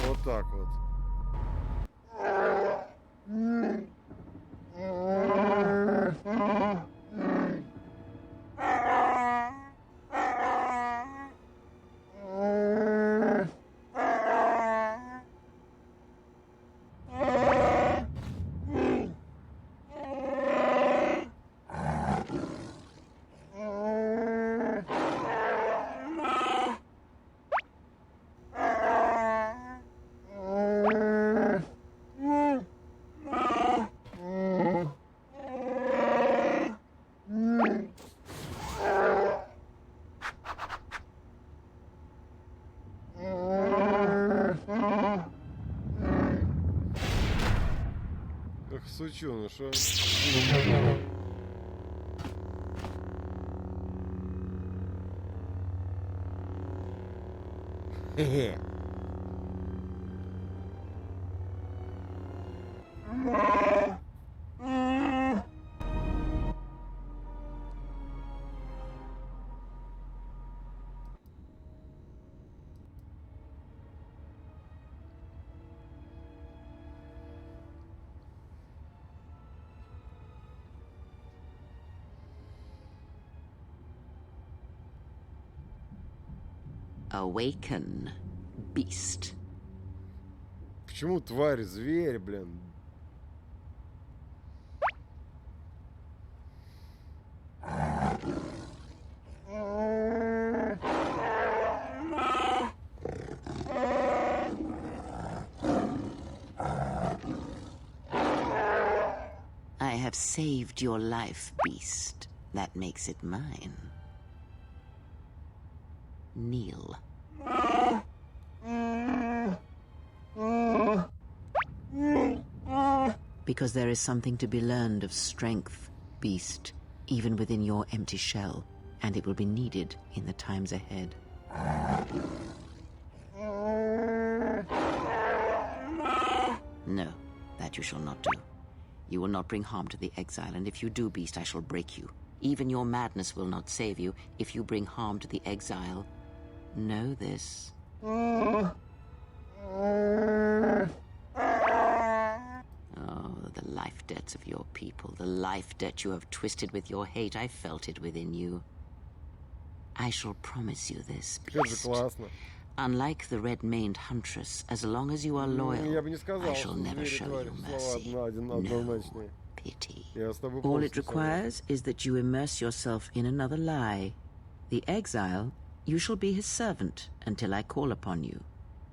Вот так вот. Как сучёныш, а? Хе-хе. Awaken, beast. Почему тварь, зверь, блин? I have saved your life, beast. That makes it mine. Kneel. Because there is something to be learned of strength, beast, even within your empty shell, and it will be needed in the times ahead. No, that you shall not do. You will not bring harm to the exile, and if you do, beast, I shall break you. Even your madness will not save you if you bring harm to the exile. Know this. Oh, the life debts of your people, the life debt you have twisted with your hate. I felt it within you. I shall promise you this, beast. Unlike the red-maned huntress, as long as you are loyal, I shall never show you mercy. No, pity. Я с тобой All it полностью requires is that you immerse yourself in another lie. The exile, you shall be his servant until I call upon you.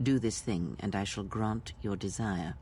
Do this thing, and I shall grant your desire.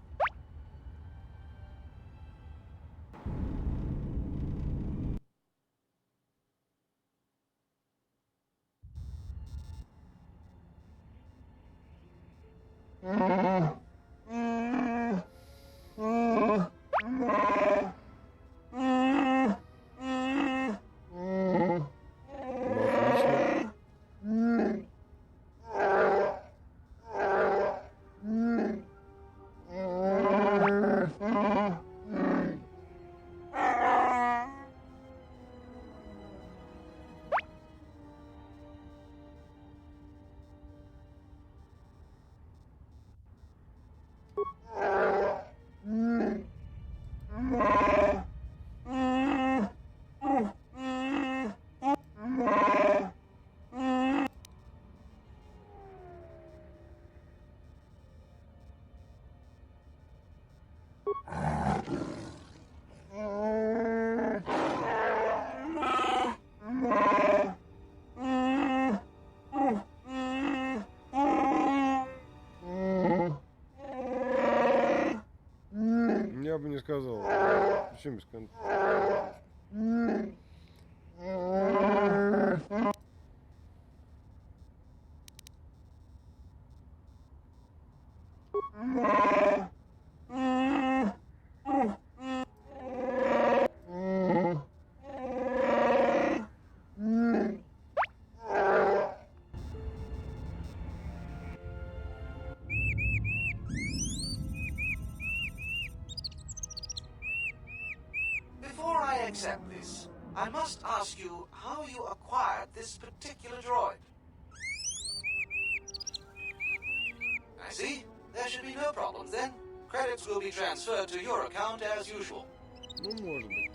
Я бы не сказал. Почему без конца? Before I accept this, I must ask you how you acquired this particular droid. I see. There should be no problems then. Credits will be transferred to your account as usual. Ну, может быть.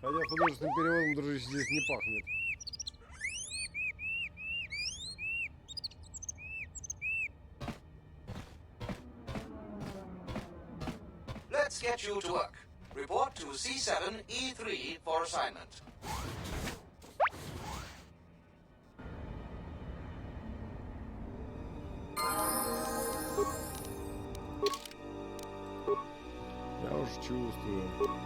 Хотя художественным переводом, дружище, здесь не пахнет. Let's get you to work. Report to C7E3 for assignment. Я уж чувствую.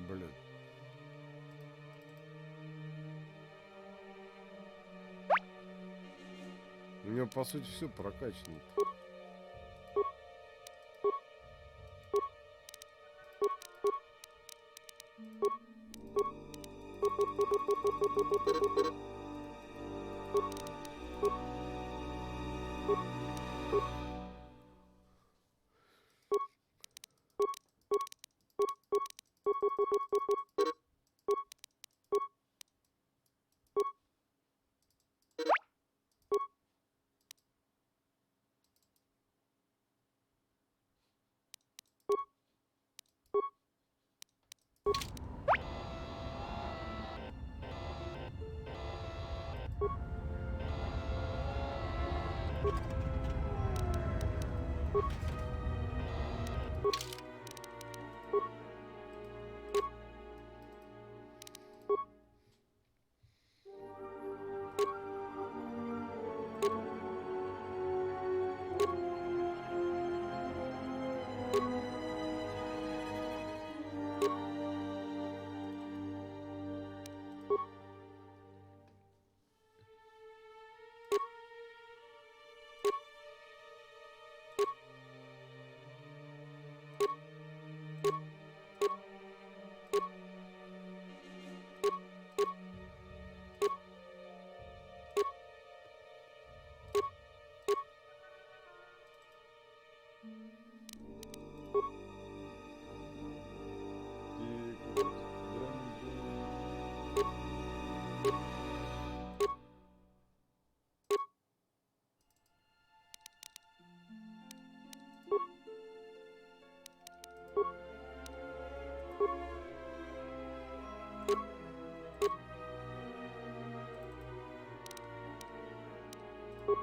Блин. У него, по сути, все прокачано. Так.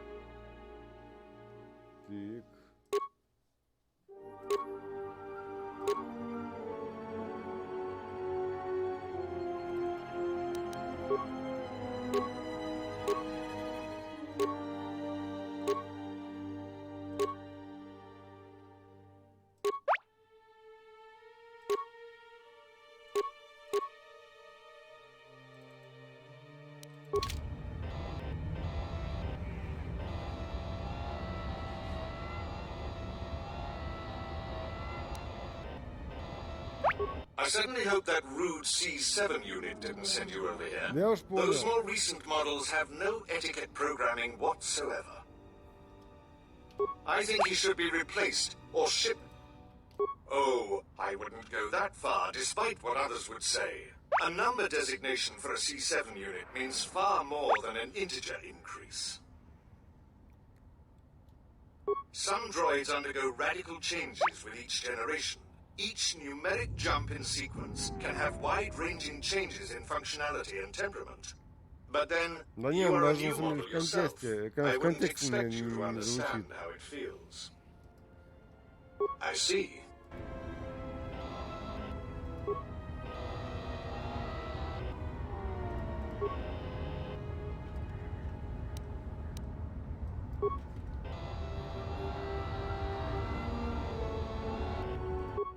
I certainly hope that rude C7 unit didn't send you over here. Я уж понял. Those more recent models have no etiquette programming whatsoever. I think he should be replaced or shipped. Oh, I wouldn't go that far, despite what others would say. A number designation for a C7 unit means far more than an integer increase. Some droids undergo radical changes with each generation. Each numeric jump in sequence can have wide-ranging changes in functionality and temperament. But then, Да не, you он are a даже new model в yourself. контексте, I в wouldn't контексте expect you to не understand звучит. how it feels. I see.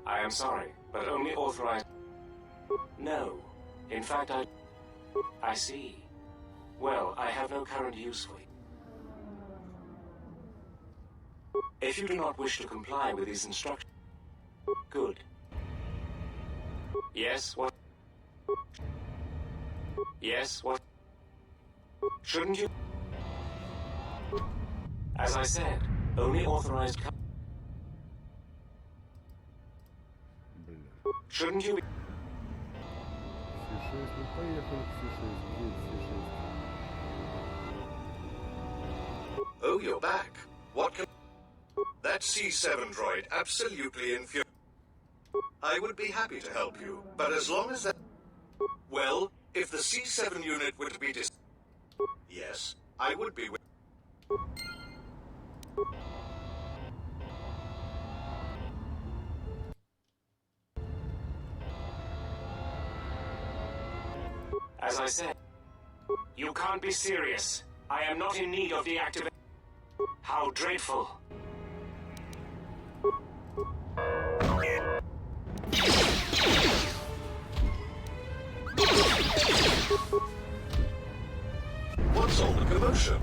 I am sorry, but only authorized... No. In fact, I see. Well, I have no current use for you. If you do not wish to comply with these instructions... Good. Yes, what? Yes, what? Shouldn't you? As I said, only authorized... Shouldn't you be... C6, ну поехали к C6, где C6? Oh, you're back. What can... That C7 droid absolutely infuriates. I would be happy to help you, but as long as that... Well, if the C7 unit were to be Yes, I would be with... As I said, you can't be serious. I am not in need of deactivation. How dreadful. What's all the commotion?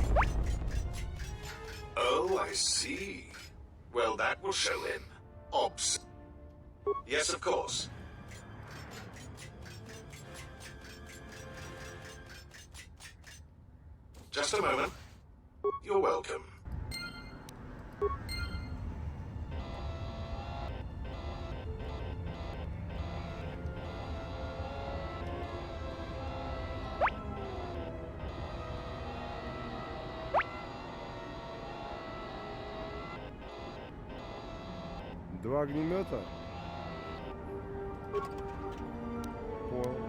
Oh, I see. Well, that will show him. Obs. Yes, of course. Just a moment. You're welcome. Два огнемета? Понял.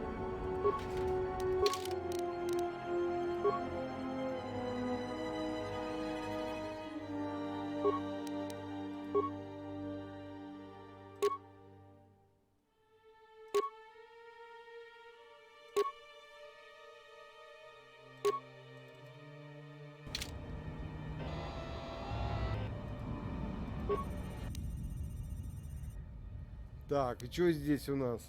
Так, и что здесь у нас?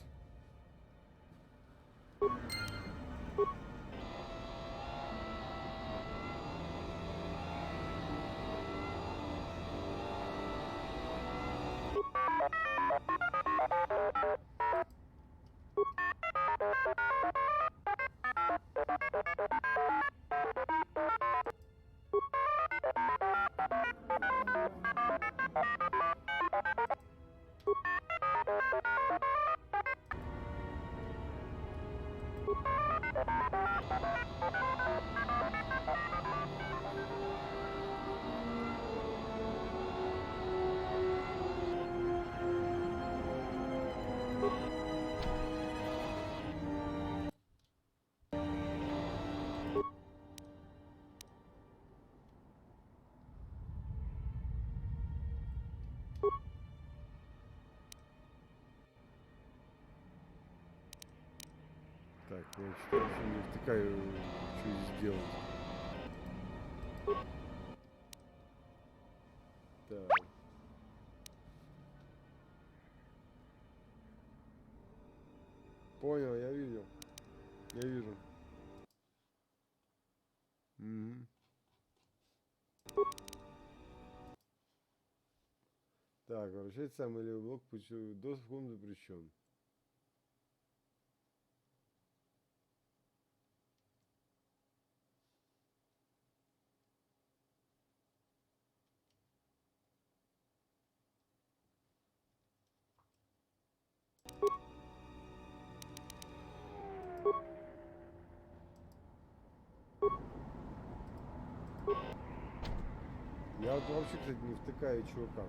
я что-то вообще не втыкаю, что здесь делать. Так. Понял, я видел. Я вижу. Угу. Так, вращать самый левый блок, путевой доступ в комнату запрещен. Я вот вообще, кстати, не втыкаю, чувака.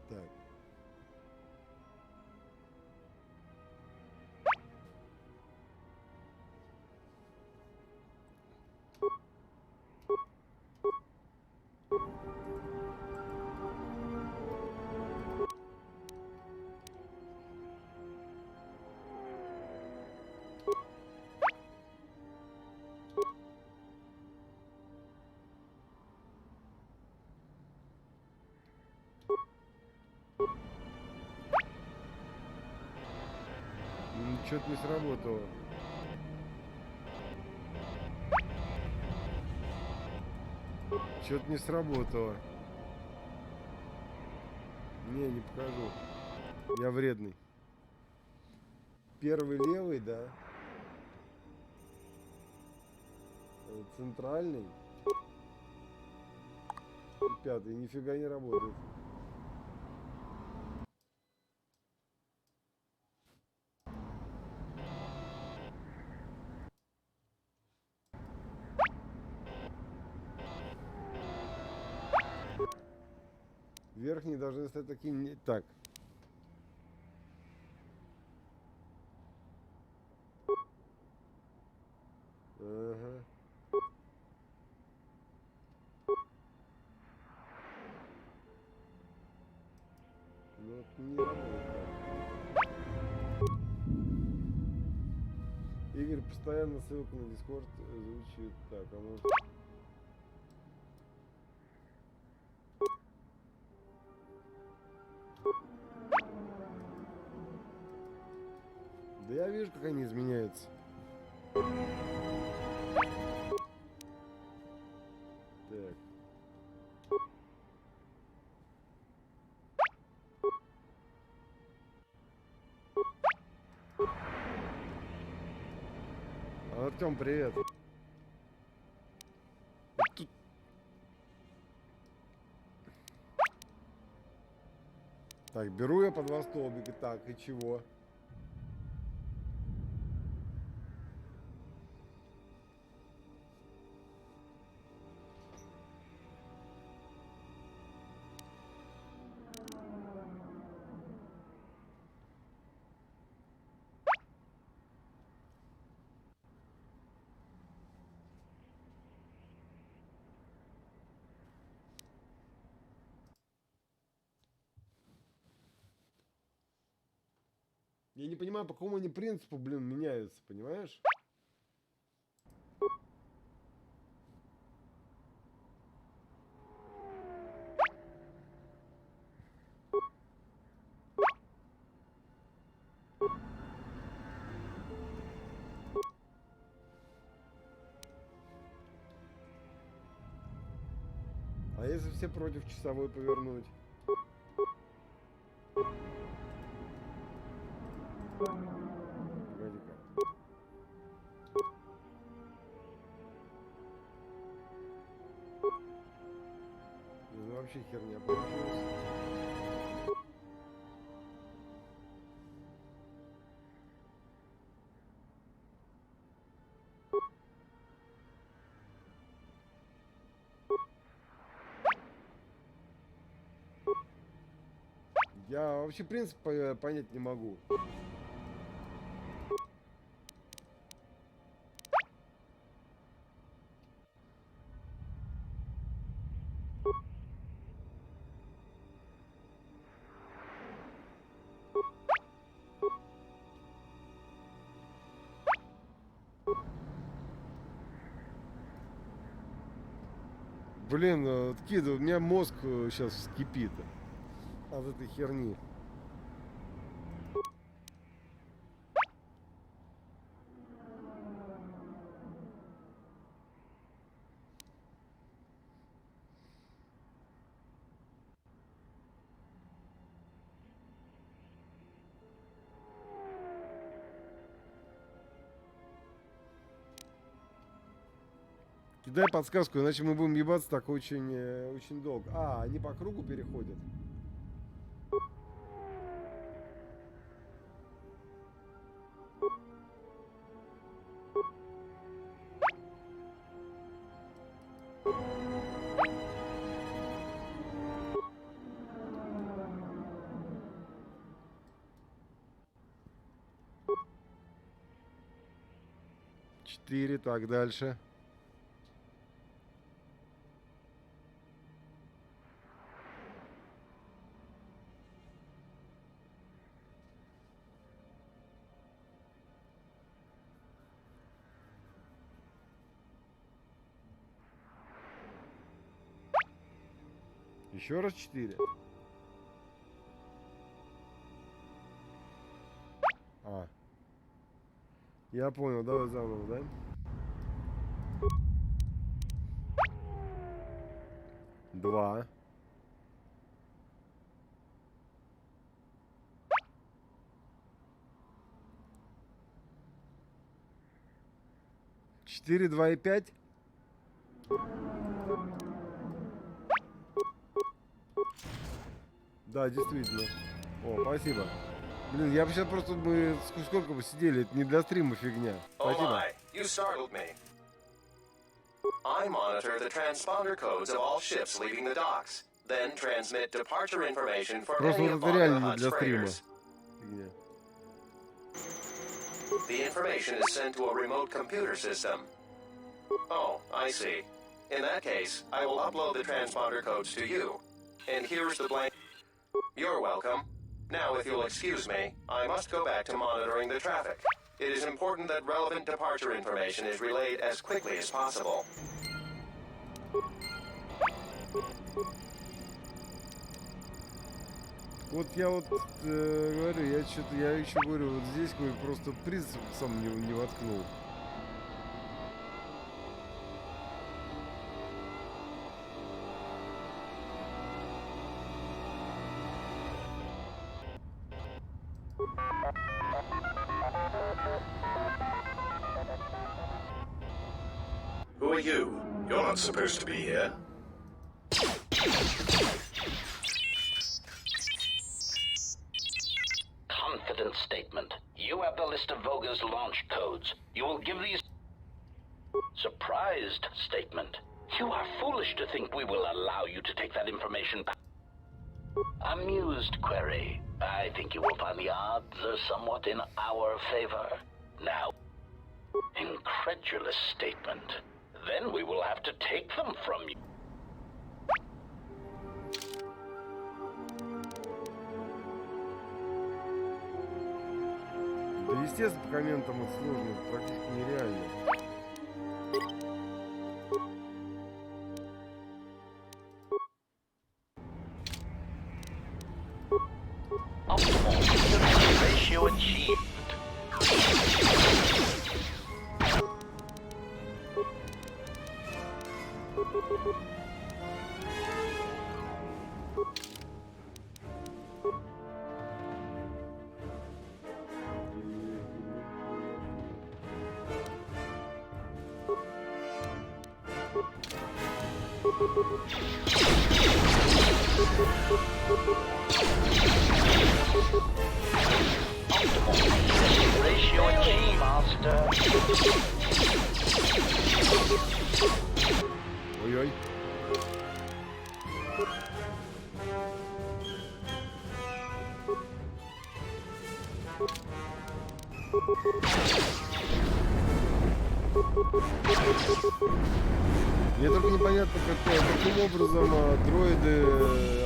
Так. Что-то не сработало. Что-то не сработало. Не покажу. Я вредный. Первый левый, да. Центральный. И пятый. Нифига не работает. Верхние должны стать такими. Так. Ага. Ну вот не работает. Игорь, постоянно ссылка на Дискорд звучит. Так, а может... Да я вижу, как они изменяются. Так. Артем, привет. Тут... Так, беру я по 2 столбика. Так, и чего? Я не понимаю, по какому они принципу, блин, меняются, понимаешь? А если все против часовой повернуть? Погоди-ка. Ну вообще херня получилась. Я вообще принцип понять не могу. Блин, Кид, у меня мозг сейчас вскипит от этой херни. Кидай подсказку, иначе мы будем ебаться так очень долго. А, они по кругу переходят. Четыре, так, дальше. Еще раз 4. А. Я понял, давай заново, да? Два. Четыре, 2 и 5. Да, действительно. О, спасибо. Блин, я бы сейчас просто мы сколько бы сидели, это не для стрима фигня. Спасибо. You startled me. I monitor the transponder codes of all ships leaving the docks, then transmit departure information for any of the Hunt's freighters. The information is sent to a remote computer system. Oh, I see. In that case, I will upload the transponder codes to you. And here's the blank. You're welcome. Now, if you'll excuse me, I must go back to monitoring the traffic. It is important that relevant departure information is relayed as quickly as possible. Вот я говорю, я еще говорю, вот здесь просто приз сам не воткнул. Who are you? You're not supposed to be here. Confidence statement. You have the list of Voga's launch codes. You will give these... Surprised statement. You are foolish to think we will allow you to take that information back. Amused query. I think you will find the odds are somewhat in our favor. Now, incredulous statement. Then we will have to take them from you. Да, естественно, по комментам это сложно, практически нереально. Optimal ratio achieved. Ratio achieved, master. Ой-ой. Мне только непонятно, каким образом дроиды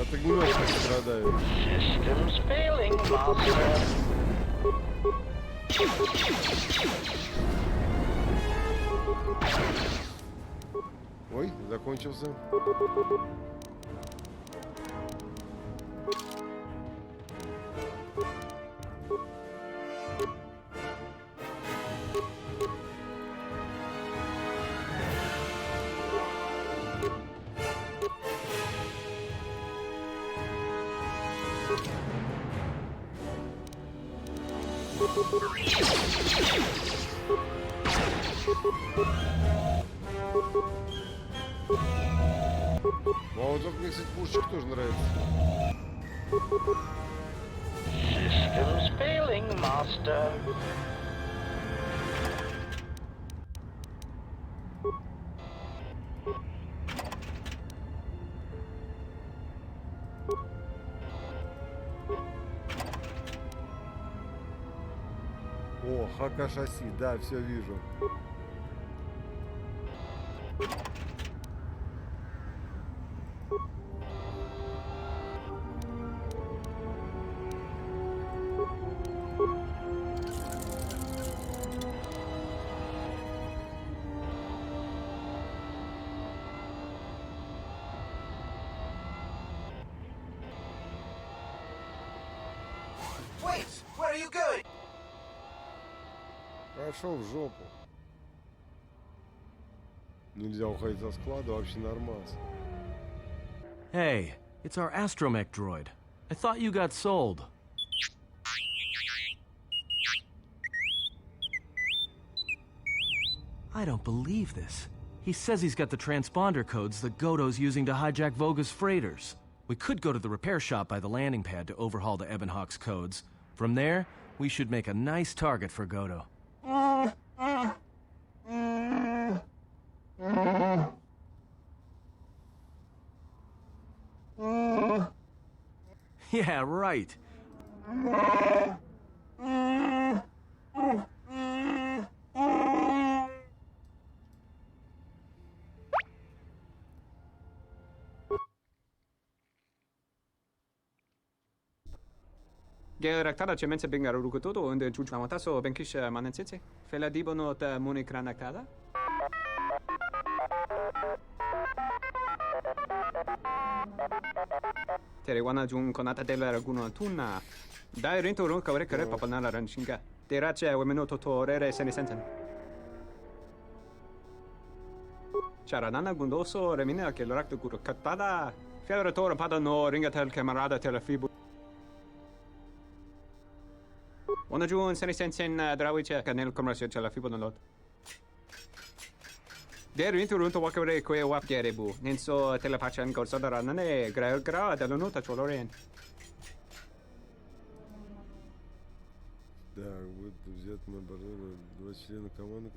от огнемета страдают. Systems failing, Master. Ой, закончился. Ну, а вот тут мне, кстати, пушечка тоже нравится. Systems failing, Master. О, ХК шасси, да, все вижу. Wait! Where are you going? Пошел в жопу. Нельзя уходить со склада, вообще нормас. Hey, it's our astromech droid. I thought you got sold. I don't believe this. He says he's got the transponder codes that Godo's using to hijack Voga's freighters. We could go to the repair shop by the landing pad to overhaul the Ebonhawk's codes. From there, we should make a nice target for Godo. Yeah, right. Geraktada cemense benga rukutoto unde chuchlamataso benkisha manensetse. Fela dibono ta monikranaktada. Terewana jun konata della raguna tunna. Dai rento ron kavre kare papanala ranshinga. Terace wemeno totorere senesensen. Charanana gundoso remina che l'orakto guru kattada. Fiaratore pada no ringatel camarada telefibu. Ona jun senesensen drawice canel commercio la fibo non lot. Der inturunto wakare kwe wap gerebu. Nenso telepachan gorsodara nane gra da nota choloren. Так, будет взят на бордо 2 члена команды,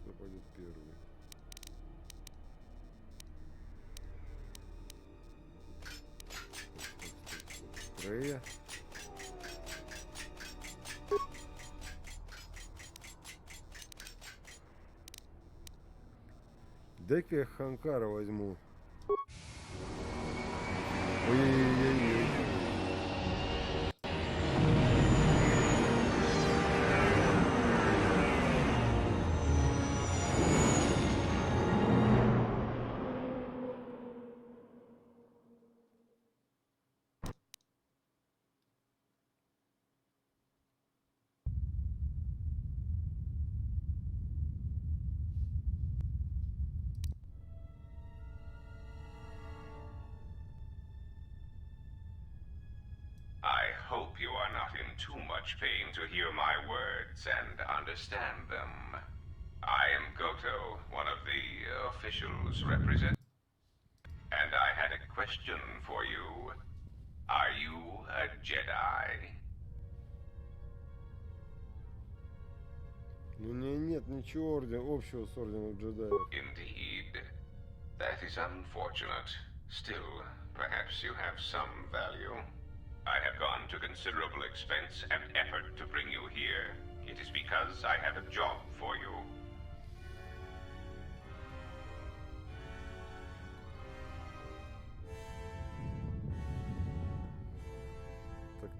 кто пойдет первый. Трея. Дай-ка я Ханкара возьму. Ой-ой-ой-ой. I hope you are not in too much pain to hear my words and understand them. I am Goto, one of the officials represent. And I had a question for you. Are you a Jedi? У меня нет ничего общего с орденом джедаев. Indeed. That is unfortunate. Still, perhaps you have some value. I have gone to considerable expense and effort to bring you here. It is because I have a job for you.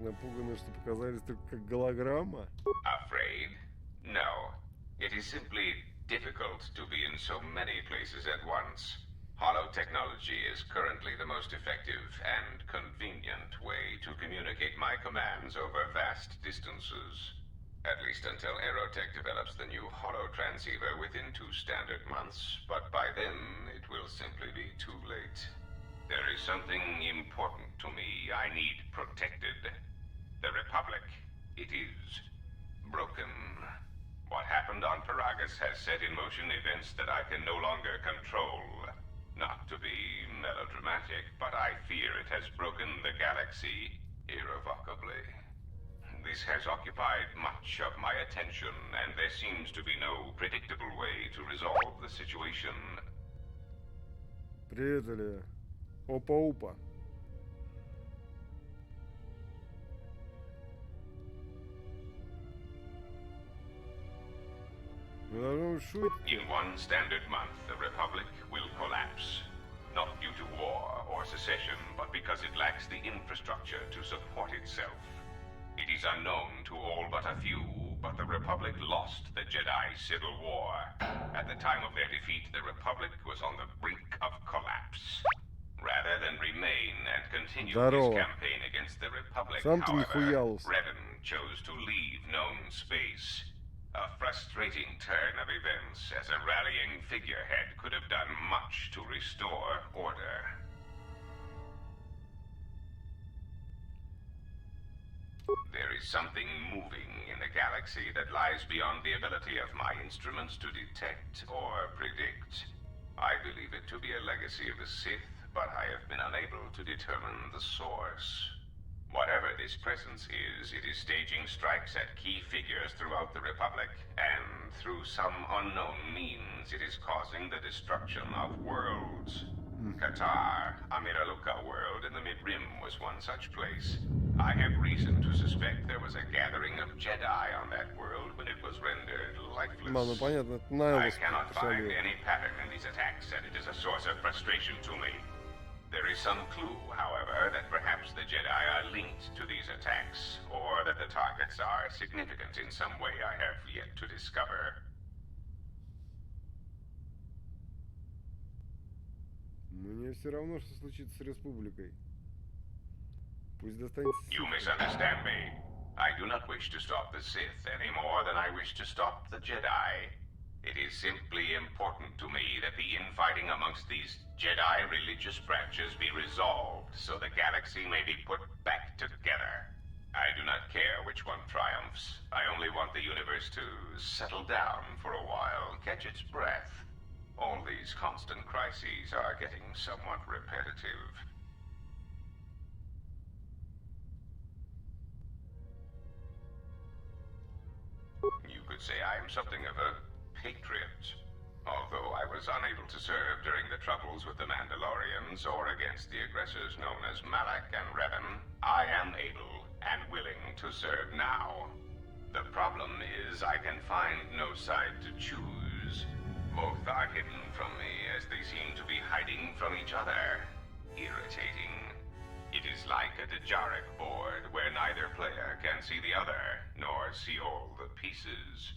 напуганы, что показались только как голограмма? Afraid? No. It is simply difficult to be in so many places at once. Hollow technology is currently the most effective and convenient way to communicate my commands over vast distances. At least until Aerotech develops the new hollow transceiver within 2 standard months, but by then it will simply be too late. There is something important to me I need protected. The Republic. It is broken. What happened on Paragus has set in motion events that I can no longer control. Not to be melodramatic, but I fear it has broken the galaxy irrevocably. This has occupied much of my attention, and there seems to be no predictable way to resolve the situation. Приветели. Опа-упа. In 1 standard month, the Republic will collapse. Not due to war or secession, but because it lacks the infrastructure to support itself. It is unknown to all but a few, but the Republic lost the Jedi Civil War. At the time of their defeat, the Republic was on the brink of collapse. Rather than remain and continue his campaign against the Republic, however, Revan chose to leave known space. A frustrating turn of events, as a rallying figurehead could have done much to restore order. There is something moving in the galaxy that lies beyond the ability of my instruments to detect or predict. I believe it to be a legacy of the Sith, but I have been unable to determine the source. Whatever this presence is, it is staging strikes at key figures throughout the Republic, and through some unknown means, it is causing the destruction of worlds. Qatar, Amiraluka world in the Mid-Rim was one such place. I have reason to suspect there was a gathering of Jedi on that world when it was rendered lifeless. I cannot find any pattern in these attacks, and it is a source of frustration to me. There is some clue, however, that perhaps the Jedi are linked to these attacks, or that the targets are significant in some way I have yet to discover. Мне все равно, что случится с Республикой. Пусть достанется... You misunderstand me. I do not wish to stop the Sith any more than I wish to stop the Jedi. It is simply important to me that the infighting amongst these Jedi religious branches be resolved so the galaxy may be put back together. I do not care which one triumphs. I only want the universe to settle down for a while, catch its breath. All these constant crises are getting somewhat repetitive. You could say I am something of a patriot. Although I was unable to serve during the troubles with the Mandalorians or against the aggressors known as Malak and Revan, I am able and willing to serve now. The problem is I can find no side to choose. Both are hidden from me as they seem to be hiding from each other. Irritating. It is like a Dejaric board where neither player can see the other, nor see all the pieces.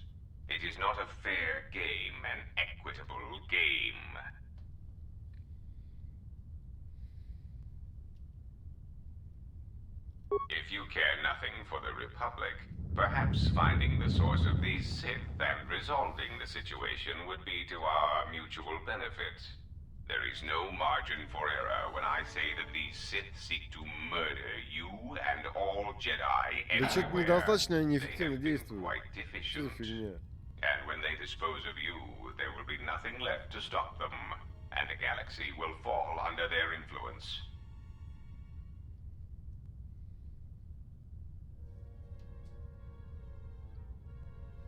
It is not a fair game, an equitable game. If you care nothing for the Republic, perhaps finding the source of these Sith and resolving the situation would be to our mutual benefit. There is no margin for error when I say that these Sith seek to murder you and all Jedi everywhere. Да что-то недостаточно они эффективно They have been действуют. quite deficient. Что за фигня? And when they dispose of you, there will be nothing left to stop them, and the galaxy will fall under their influence.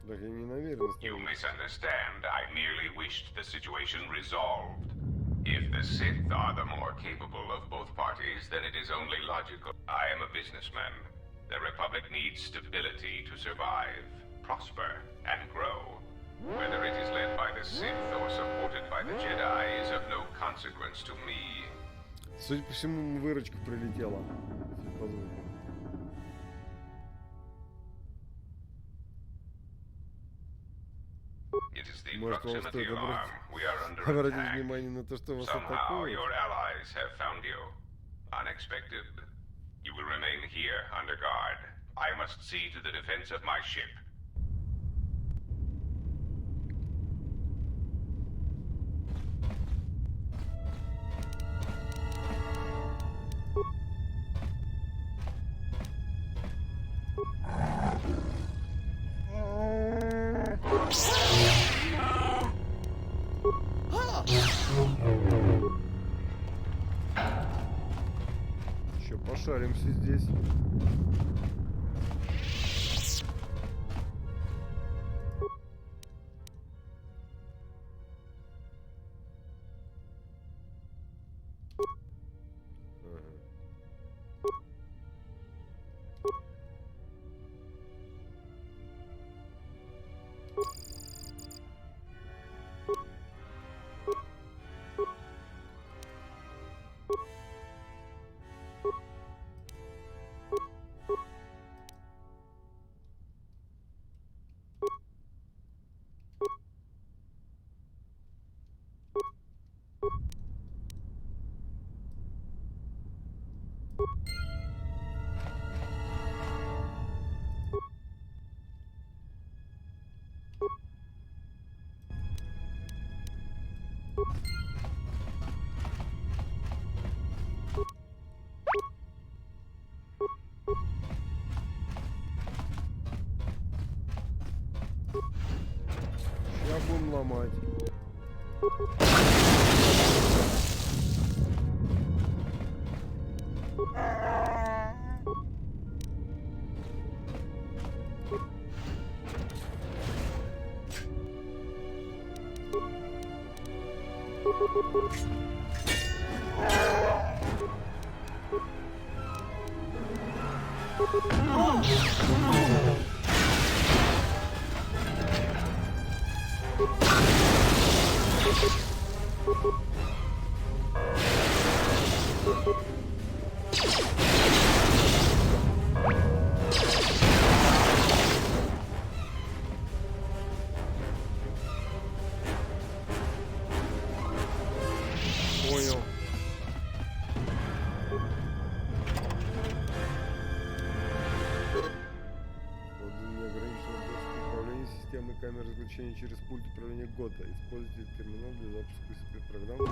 Так я не намерен. You misunderstand. I merely wished the situation resolved. If the Sith are the more capable of both parties, then it is only logical. I am a businessman. The Republic needs stability to survive, prosper, and grow. Whether it is led by the Sith or supported by the Jedi is of no consequence to me. Судя по всему, выручка прилетела. По звуку. It is the Может, вам proximity стоит alarm. We are under обратить attack. внимание на то, что вас Somehow атакуют? your allies have found you. Unexpected. You will remain here under guard. I must see to the defense of my ship. Еще пошаримся здесь. Сейчас будем ломать. Понял. Неограниченный доступ к управлению системой камер излучения через пульт управления ГОТА. Используйте терминал для запуска спецпрограммы.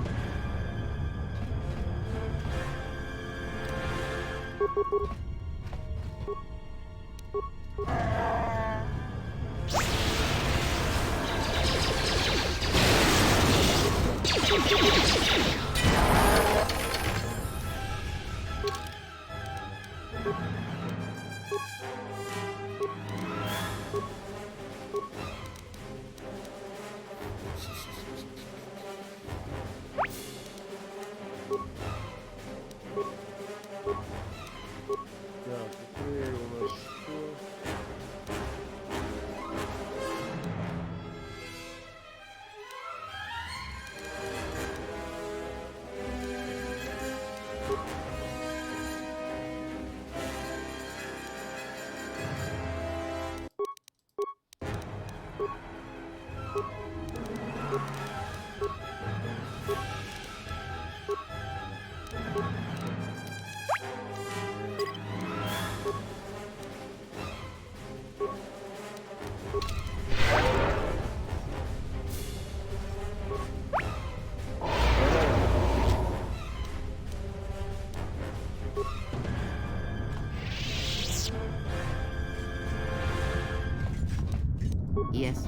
Yes.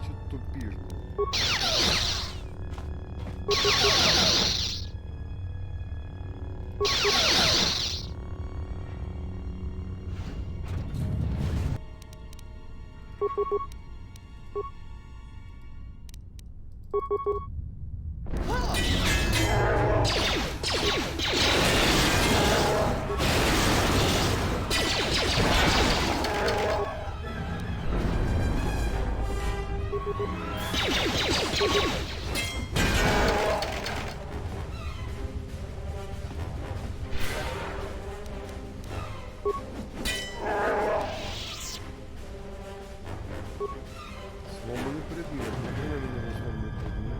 Чё ты тупишь? Сломанный предмет. Нахрена мне нужен сломанный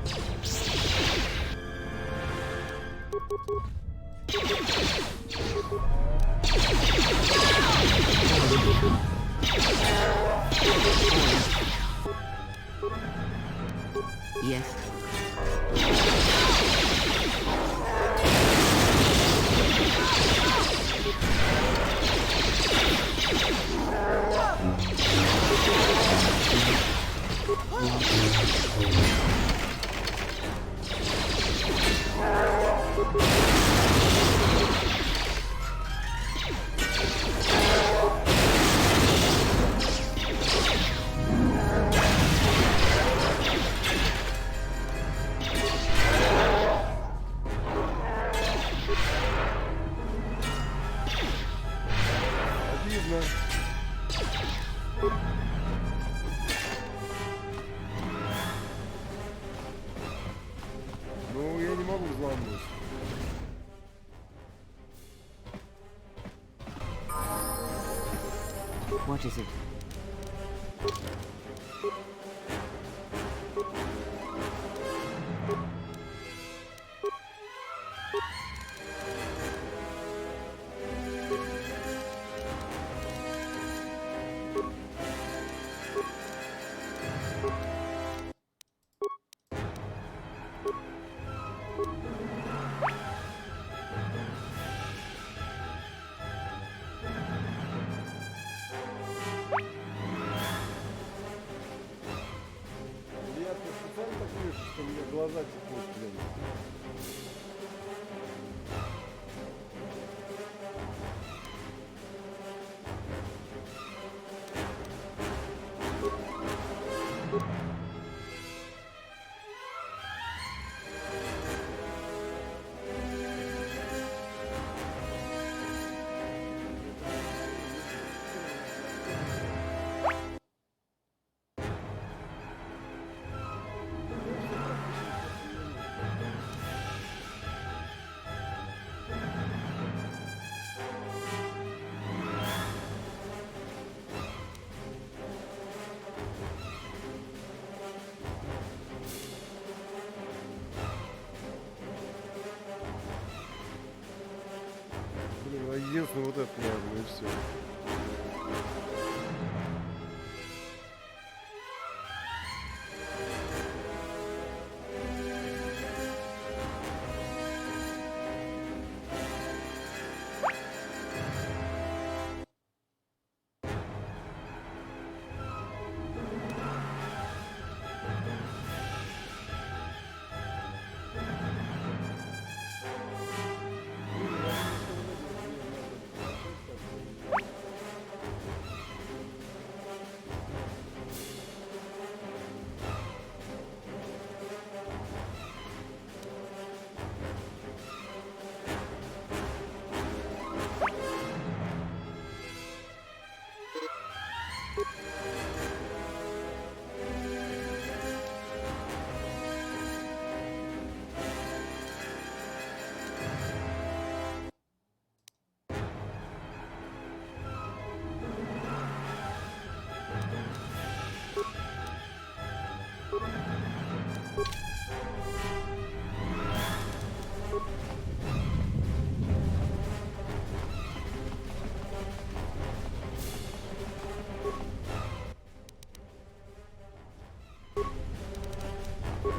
Yes. Обидно. Ну, я не могу взломать. What is it? Я специально так вижу, что у меня глаза текут, блин. Блин, единственное вот это, наверное, и все.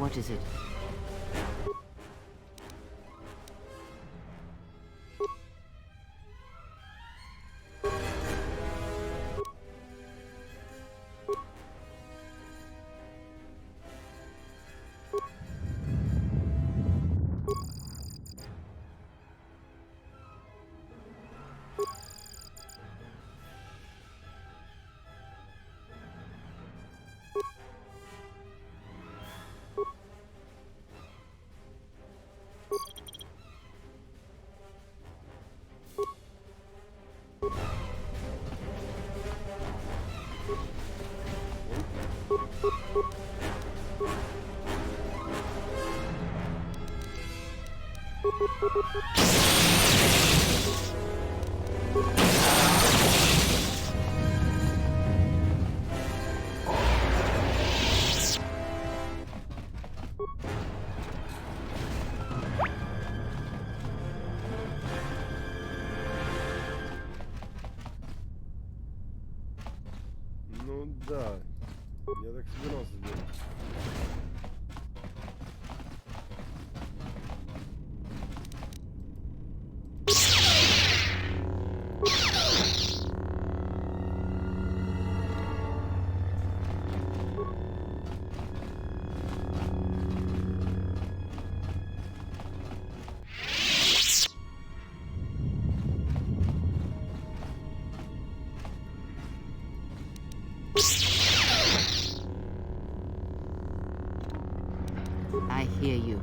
What is it? Ну да, я так собирался делать. I hear you.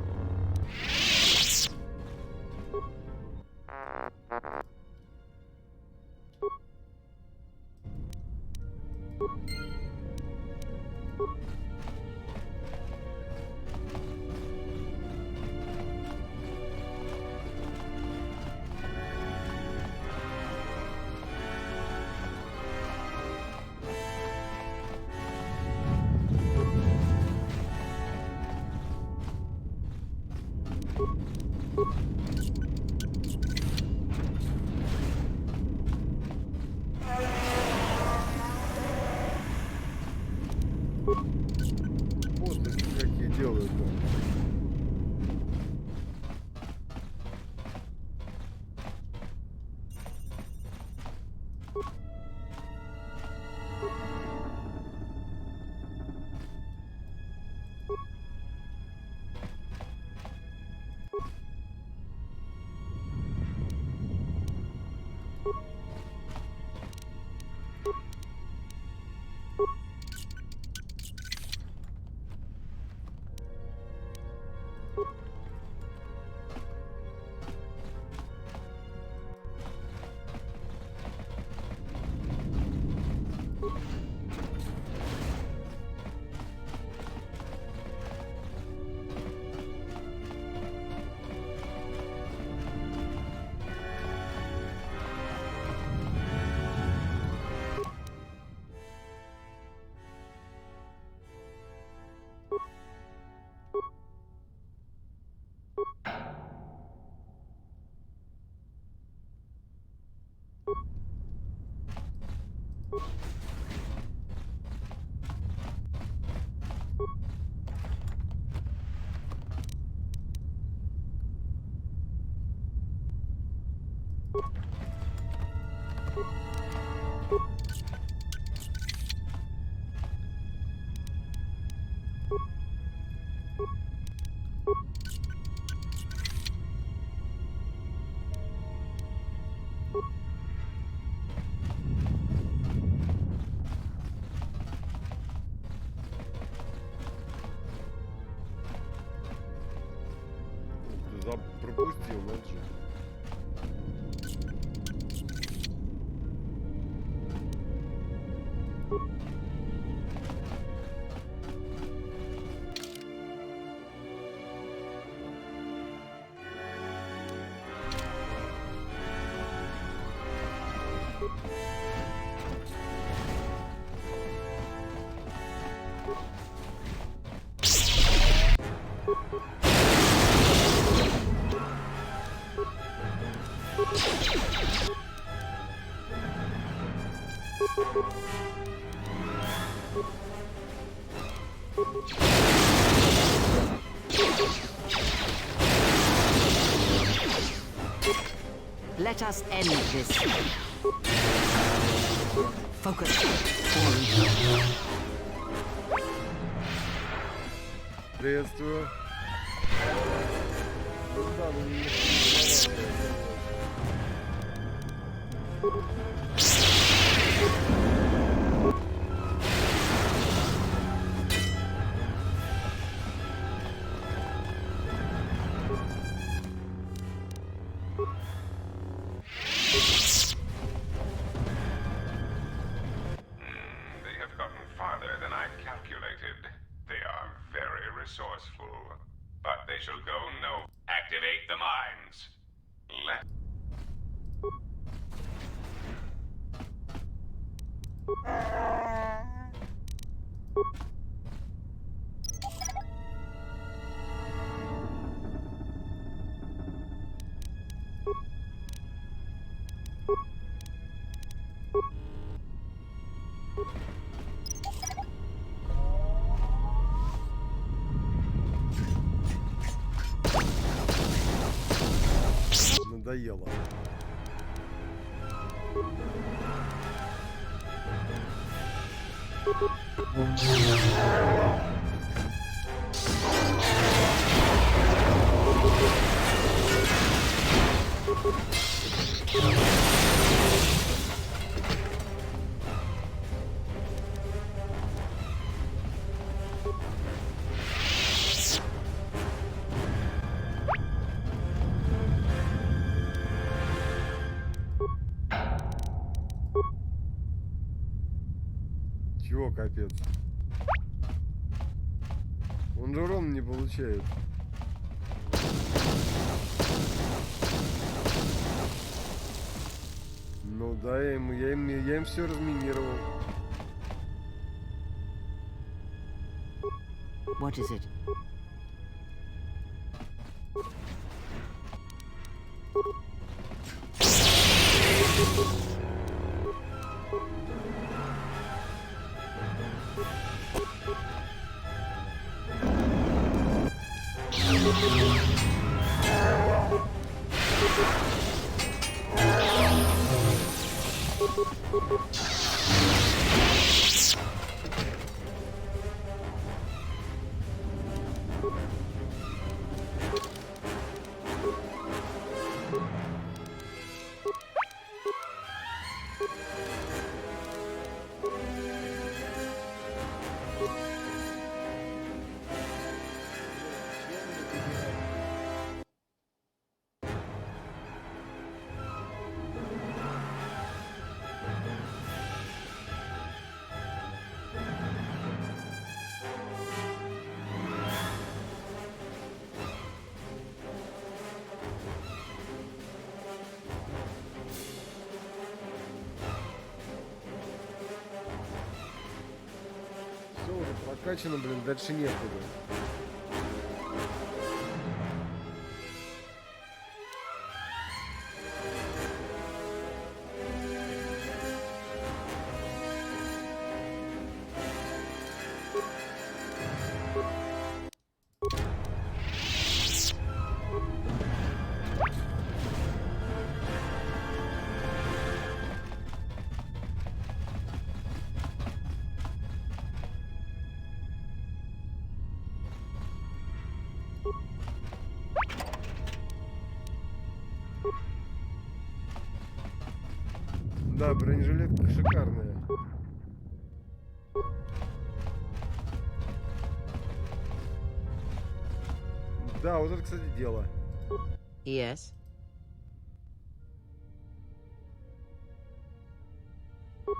Вот какие делают, да. Пропустил, вот же. Let us end this. Focus. Приветствую. Ну да, ну не They have gotten farther than I calculated. They are very resourceful, but they shall go no. activate the mines. Let... Надоело. Чего капец? Он же урон не получает. Ну да, я им все разминировал. What is it? Все уже прокачано, блин, дальше некуда. Да, бронежилетка шикарная. Да, вот это, кстати, дело. Yes.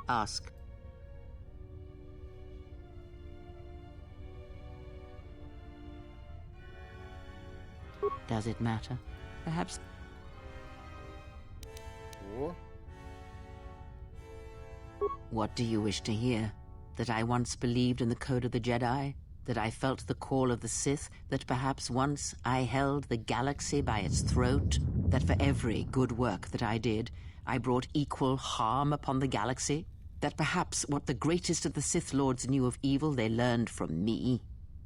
Ask. Does it matter? Perhaps. О. What do you wish to hear? That I once believed in the code of the Jedi? That I felt the call of the Sith? That perhaps once I held the galaxy by its throat? That for every good work that I did, I brought equal harm upon the galaxy? That perhaps what the greatest of the Sith Lords knew of evil they learned from me?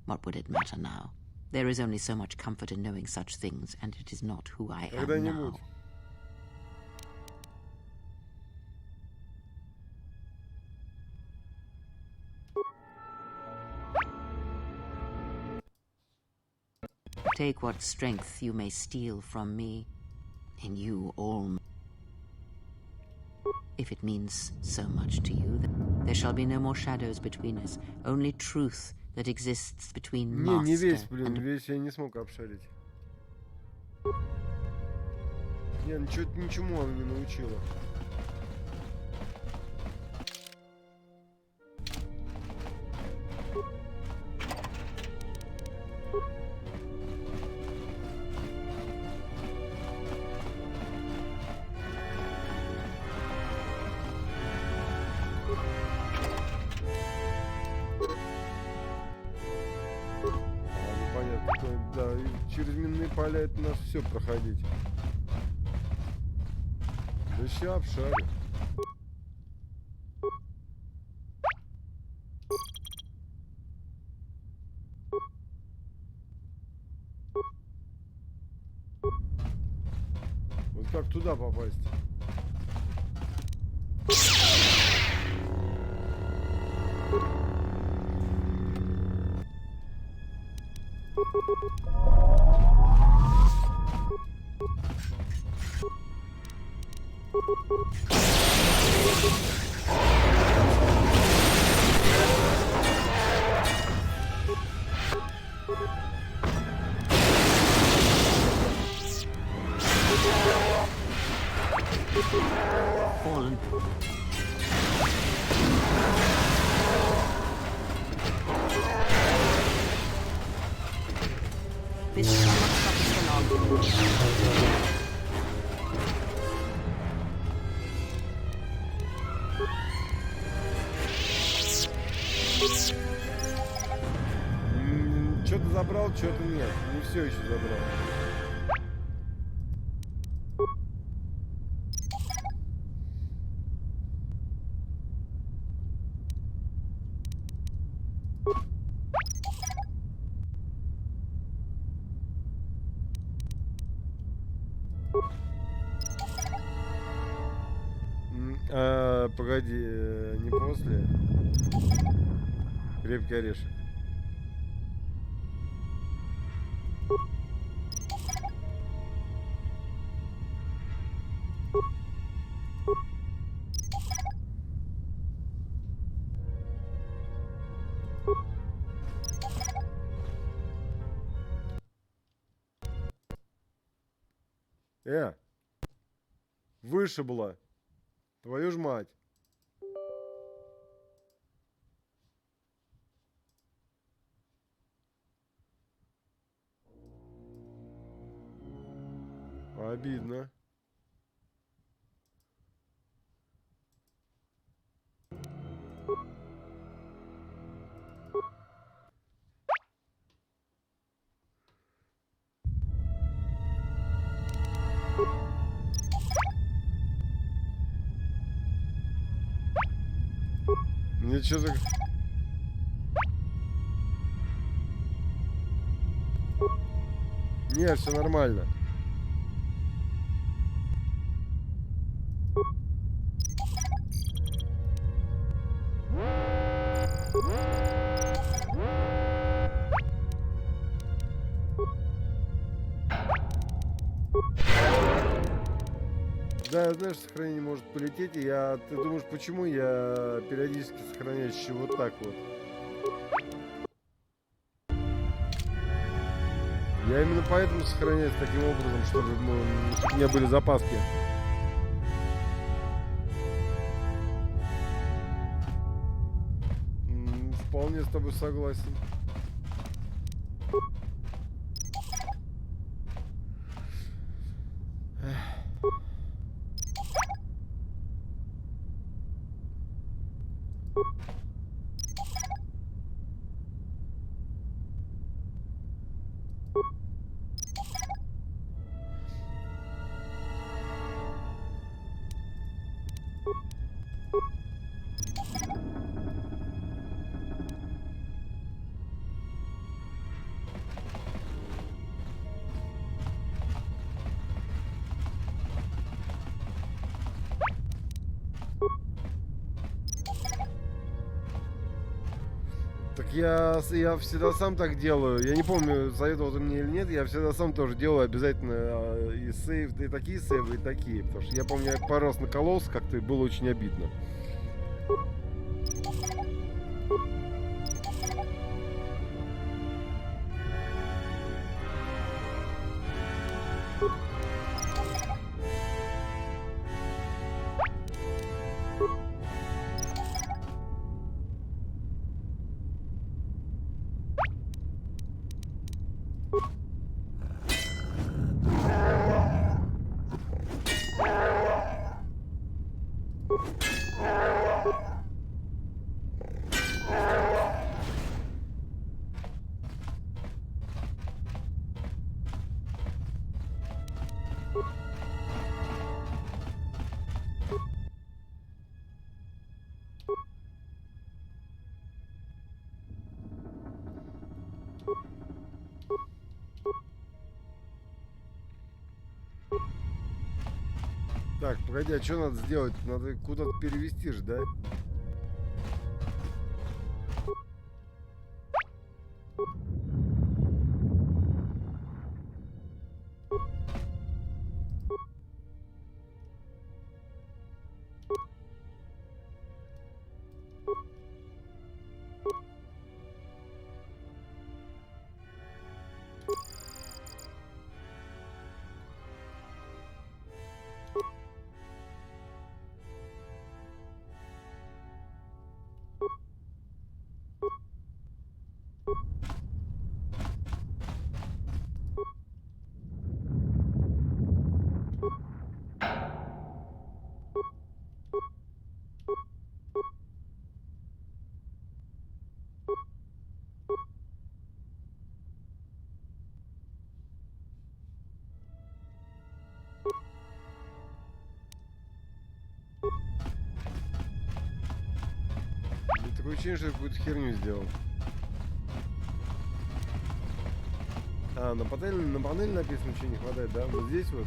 What would it matter now? There is only so much comfort in knowing such things, and it is not who I am now. Take what strength you may steal from me, and you all. If it means so much to you, then there shall be no more shadows between us, only truth that exists between master не весь, блин, and... весь я не смог обшарить. Не, ничему она не научила. Да, и через минные поля это нас все проходить. Да ща обшарю. Вот как туда попасть? Fallen. This is not stop us for long. Что-то забрал, что-то нет. Не все еще забрал. Погоди, не после. Крепкий орешек. Вышибла. Твою ж мать. Обидно. Мне что-то... Не, все нормально. Да, знаешь, сохранение может полететь, и ты думаешь, почему я периодически сохраняюсь еще вот так вот? Я именно поэтому сохраняюсь таким образом, чтобы у меня были запаски. Вполне с тобой согласен. Так я всегда сам так делаю. Я не помню, советовал ты мне или нет. Я всегда сам тоже делаю обязательно и сейв, и такие сейвы, и такие. Потому что я помню, я пару раз накололся как-то, и было очень обидно. Так, погоди, а что надо сделать? Надо куда-то перевести же, да? Такое ощущение, что я какую-то херню сделал. А, на панели написано, что не хватает, да? Вот здесь вот.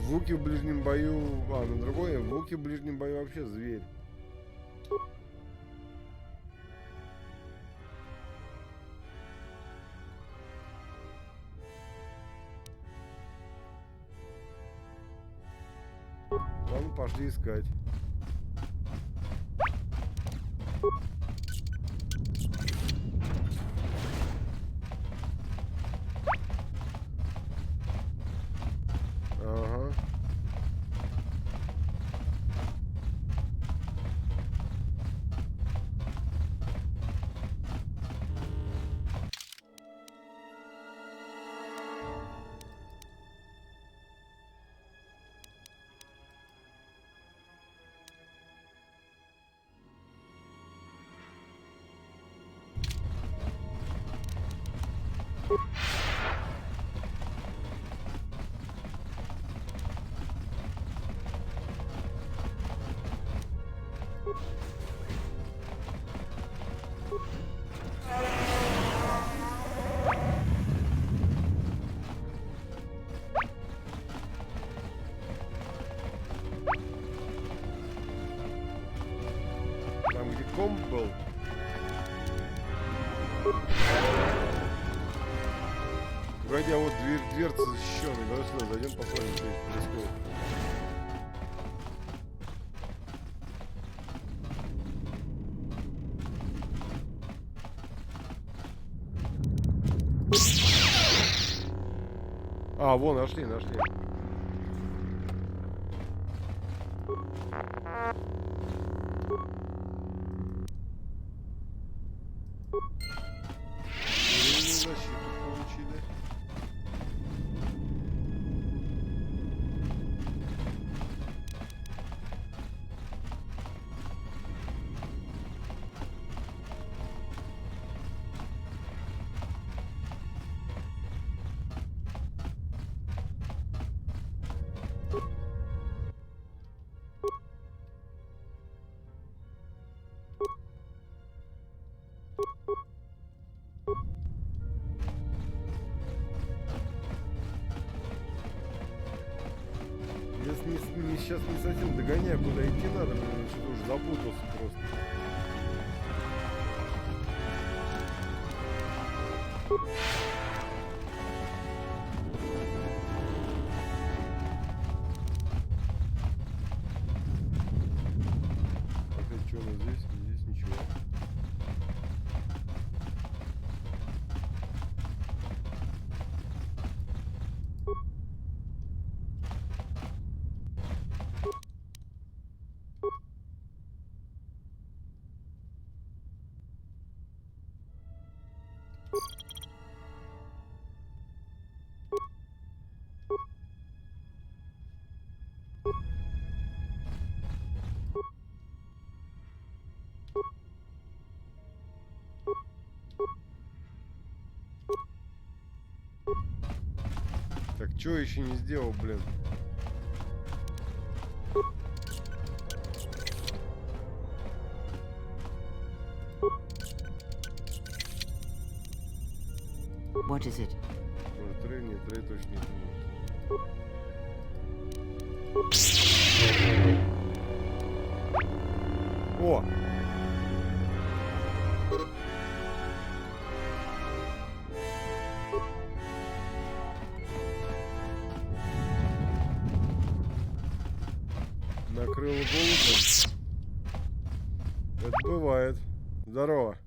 Вуки в ближнем бою... А, на другое. Вуки в ближнем бою вообще зверь. Ладно, пошли искать. Ага. Там, где комп был. Погоди, а вот дверца защищенная. Давай сюда зайдем, посмотрим, что здесь происходит. А, вон, нашли. Защиту получили. Сейчас не совсем догоняю, куда идти надо, блин, что-то уже запутался просто. Опять что у нас здесь? Здесь ничего. Чё еще не сделал, блин? What is it? Может, трей? Нет, трей точно не может. О! Накрыл голубем. Это бывает. Здорово.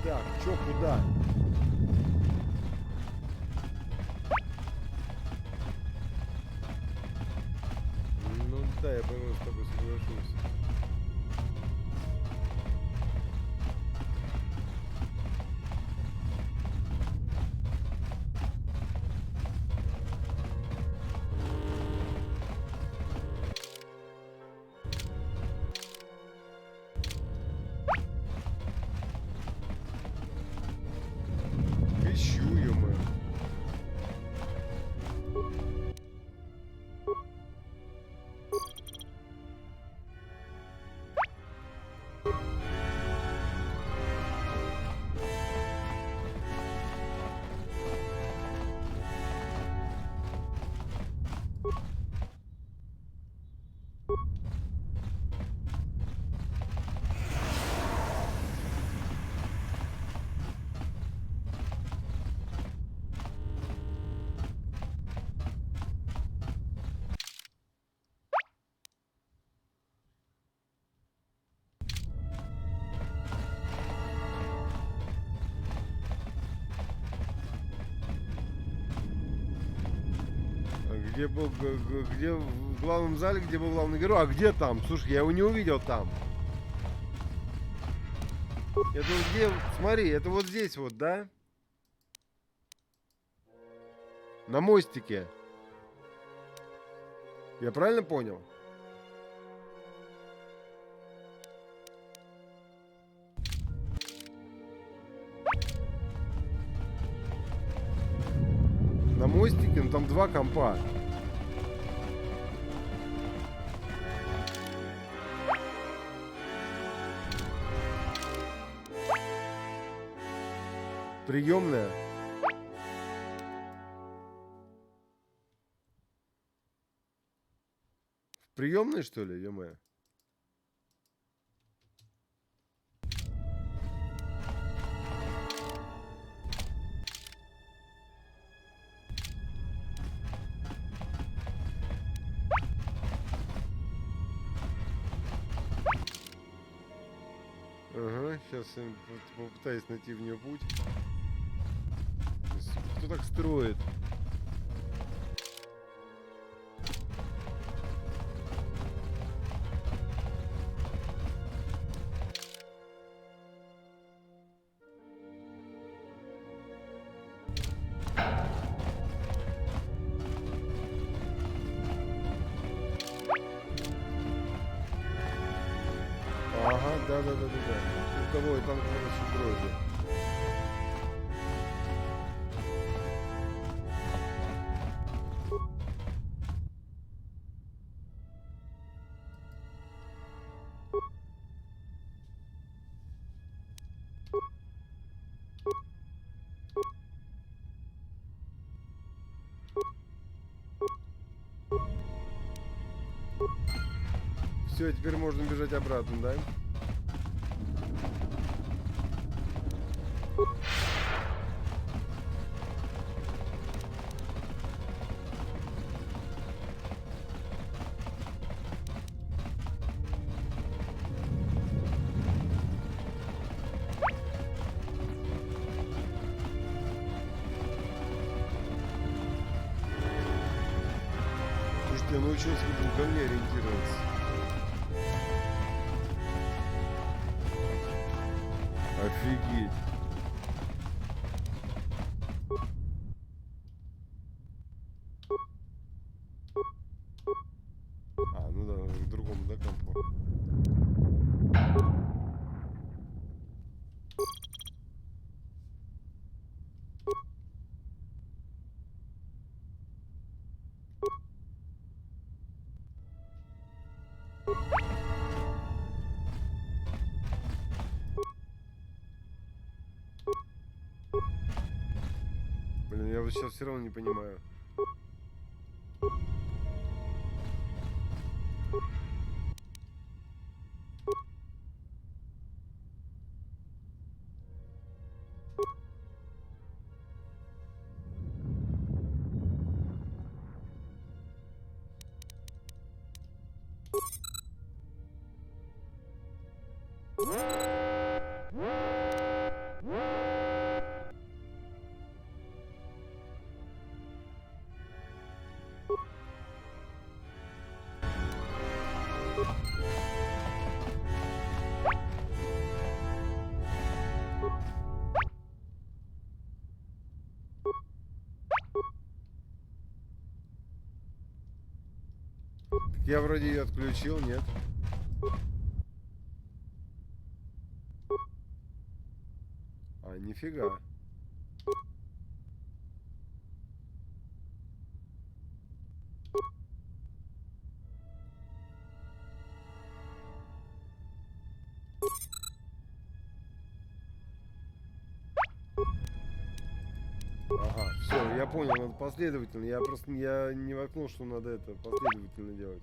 Так, чё, куда? Ну да, я, по-моему, с тобой соглашусь. Ищу, ё-моё. Где был, где в главном зале, где был главный герой? А где там? Слушай, я его не увидел там. Это вот где, смотри, это вот здесь вот, да? На мостике. Я правильно понял? На мостике, ну там два компа. Приемная. В приемной, что ли, ё-моё? Ага, сейчас я попытаюсь найти в нее путь. Кто так строит? Ага, да. Звуковой танк на дроиде. Все, теперь можно бежать обратно, да? Слушайте, я научился в этом говне ориентироваться. Офигеть. блин, я вот сейчас все равно не понимаю. Я вроде ее отключил, нет? А, нифига. Ага, все, я понял, надо последовательно. Я просто не воткнул, что надо это последовательно делать.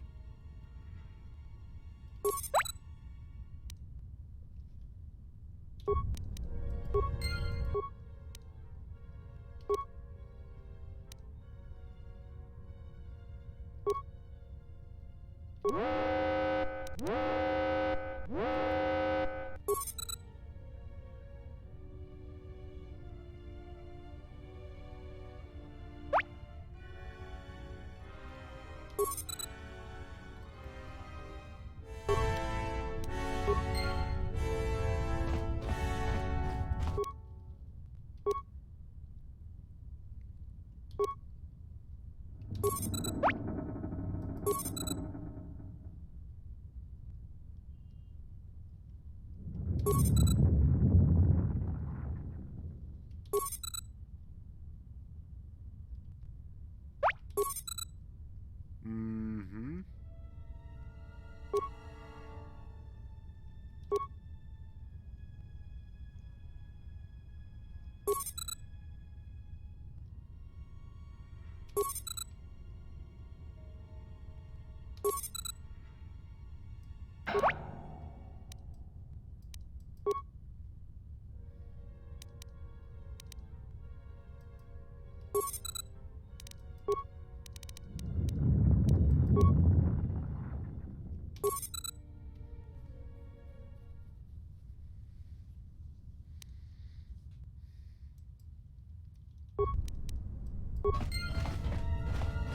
Угу.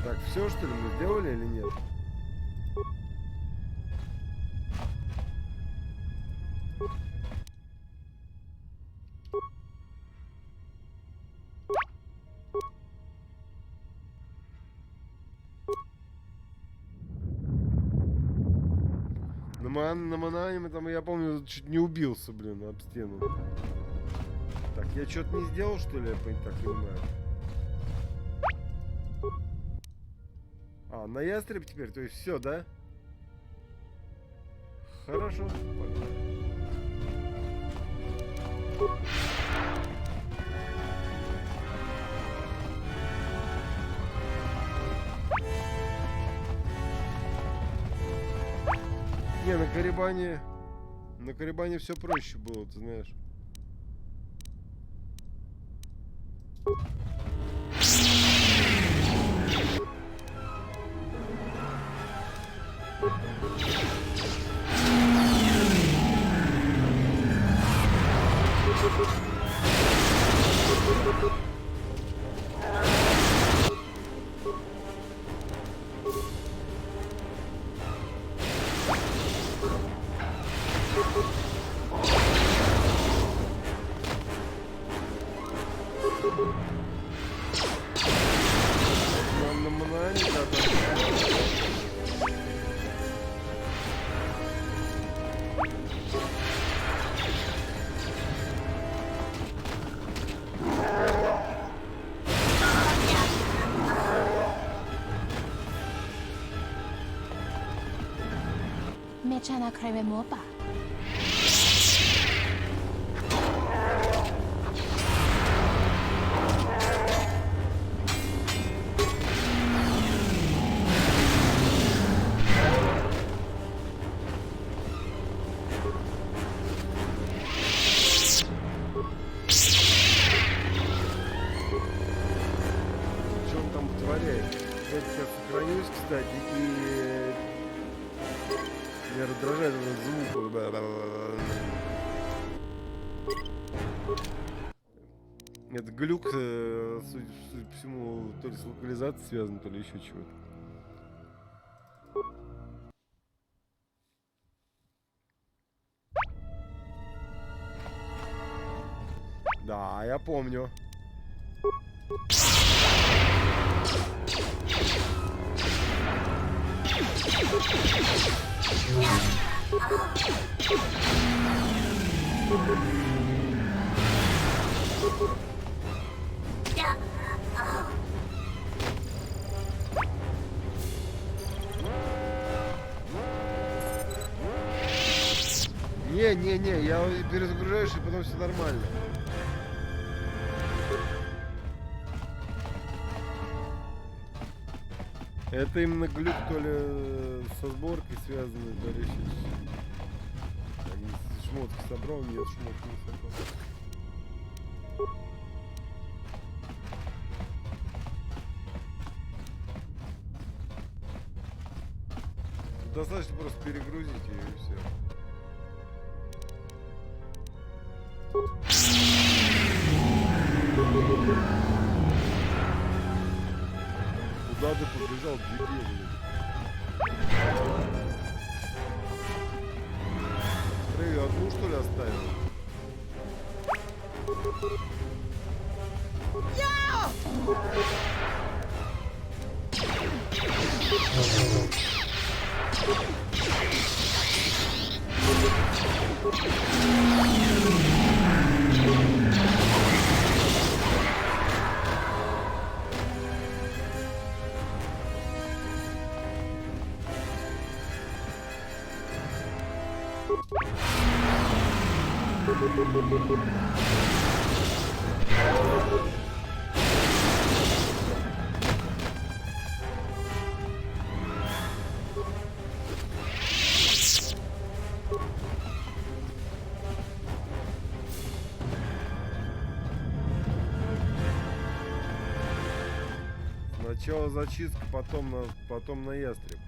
Так, все, что ли, мы сделали или нет? На Манане там, я помню, чуть не убился, блин, об стену. Так, я что-то не сделал, что ли, я так понимаю? А, на ястреб теперь, то есть все, да? Хорошо, погнали. Не, на Карибане все проще было, ты знаешь. Mechana creve mopa. Меня раздражает этот звук. Это глюк, судя по всему, то ли с локализацией связан, то ли еще чего-то. Да, я помню. Не, я перезагружаюсь, и потом все нормально. Это именно глюк, то ли со сборкой связаны, то ли еще они шмотки собрал, нет, шмотки не собрал. Достаточно просто перегрузить ее и все. Куда ты побежал, дебил? Стрей, одну что ли оставил? Сначала зачистка, потом на ястреб.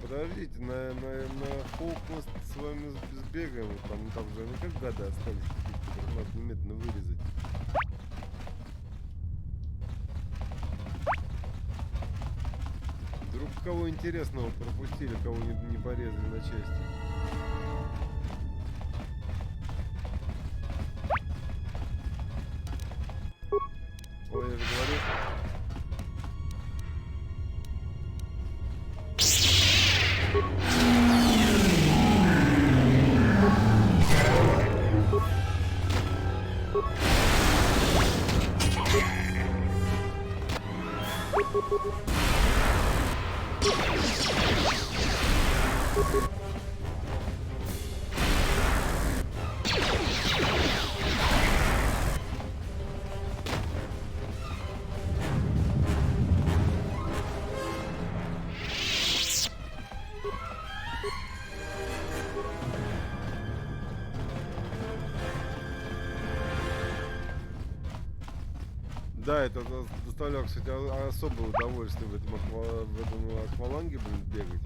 Подождите, на фолкост с вами сбегаем, там же не как года остались какие-то, надо немедленно вырезать. Вдруг кого интересного пропустили, кого не порезали на части. Ой, я же говорю. Да, это доставляло, кстати, особое удовольствие в этом акваланге, блин, бегать.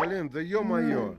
Блин, да ё-моё.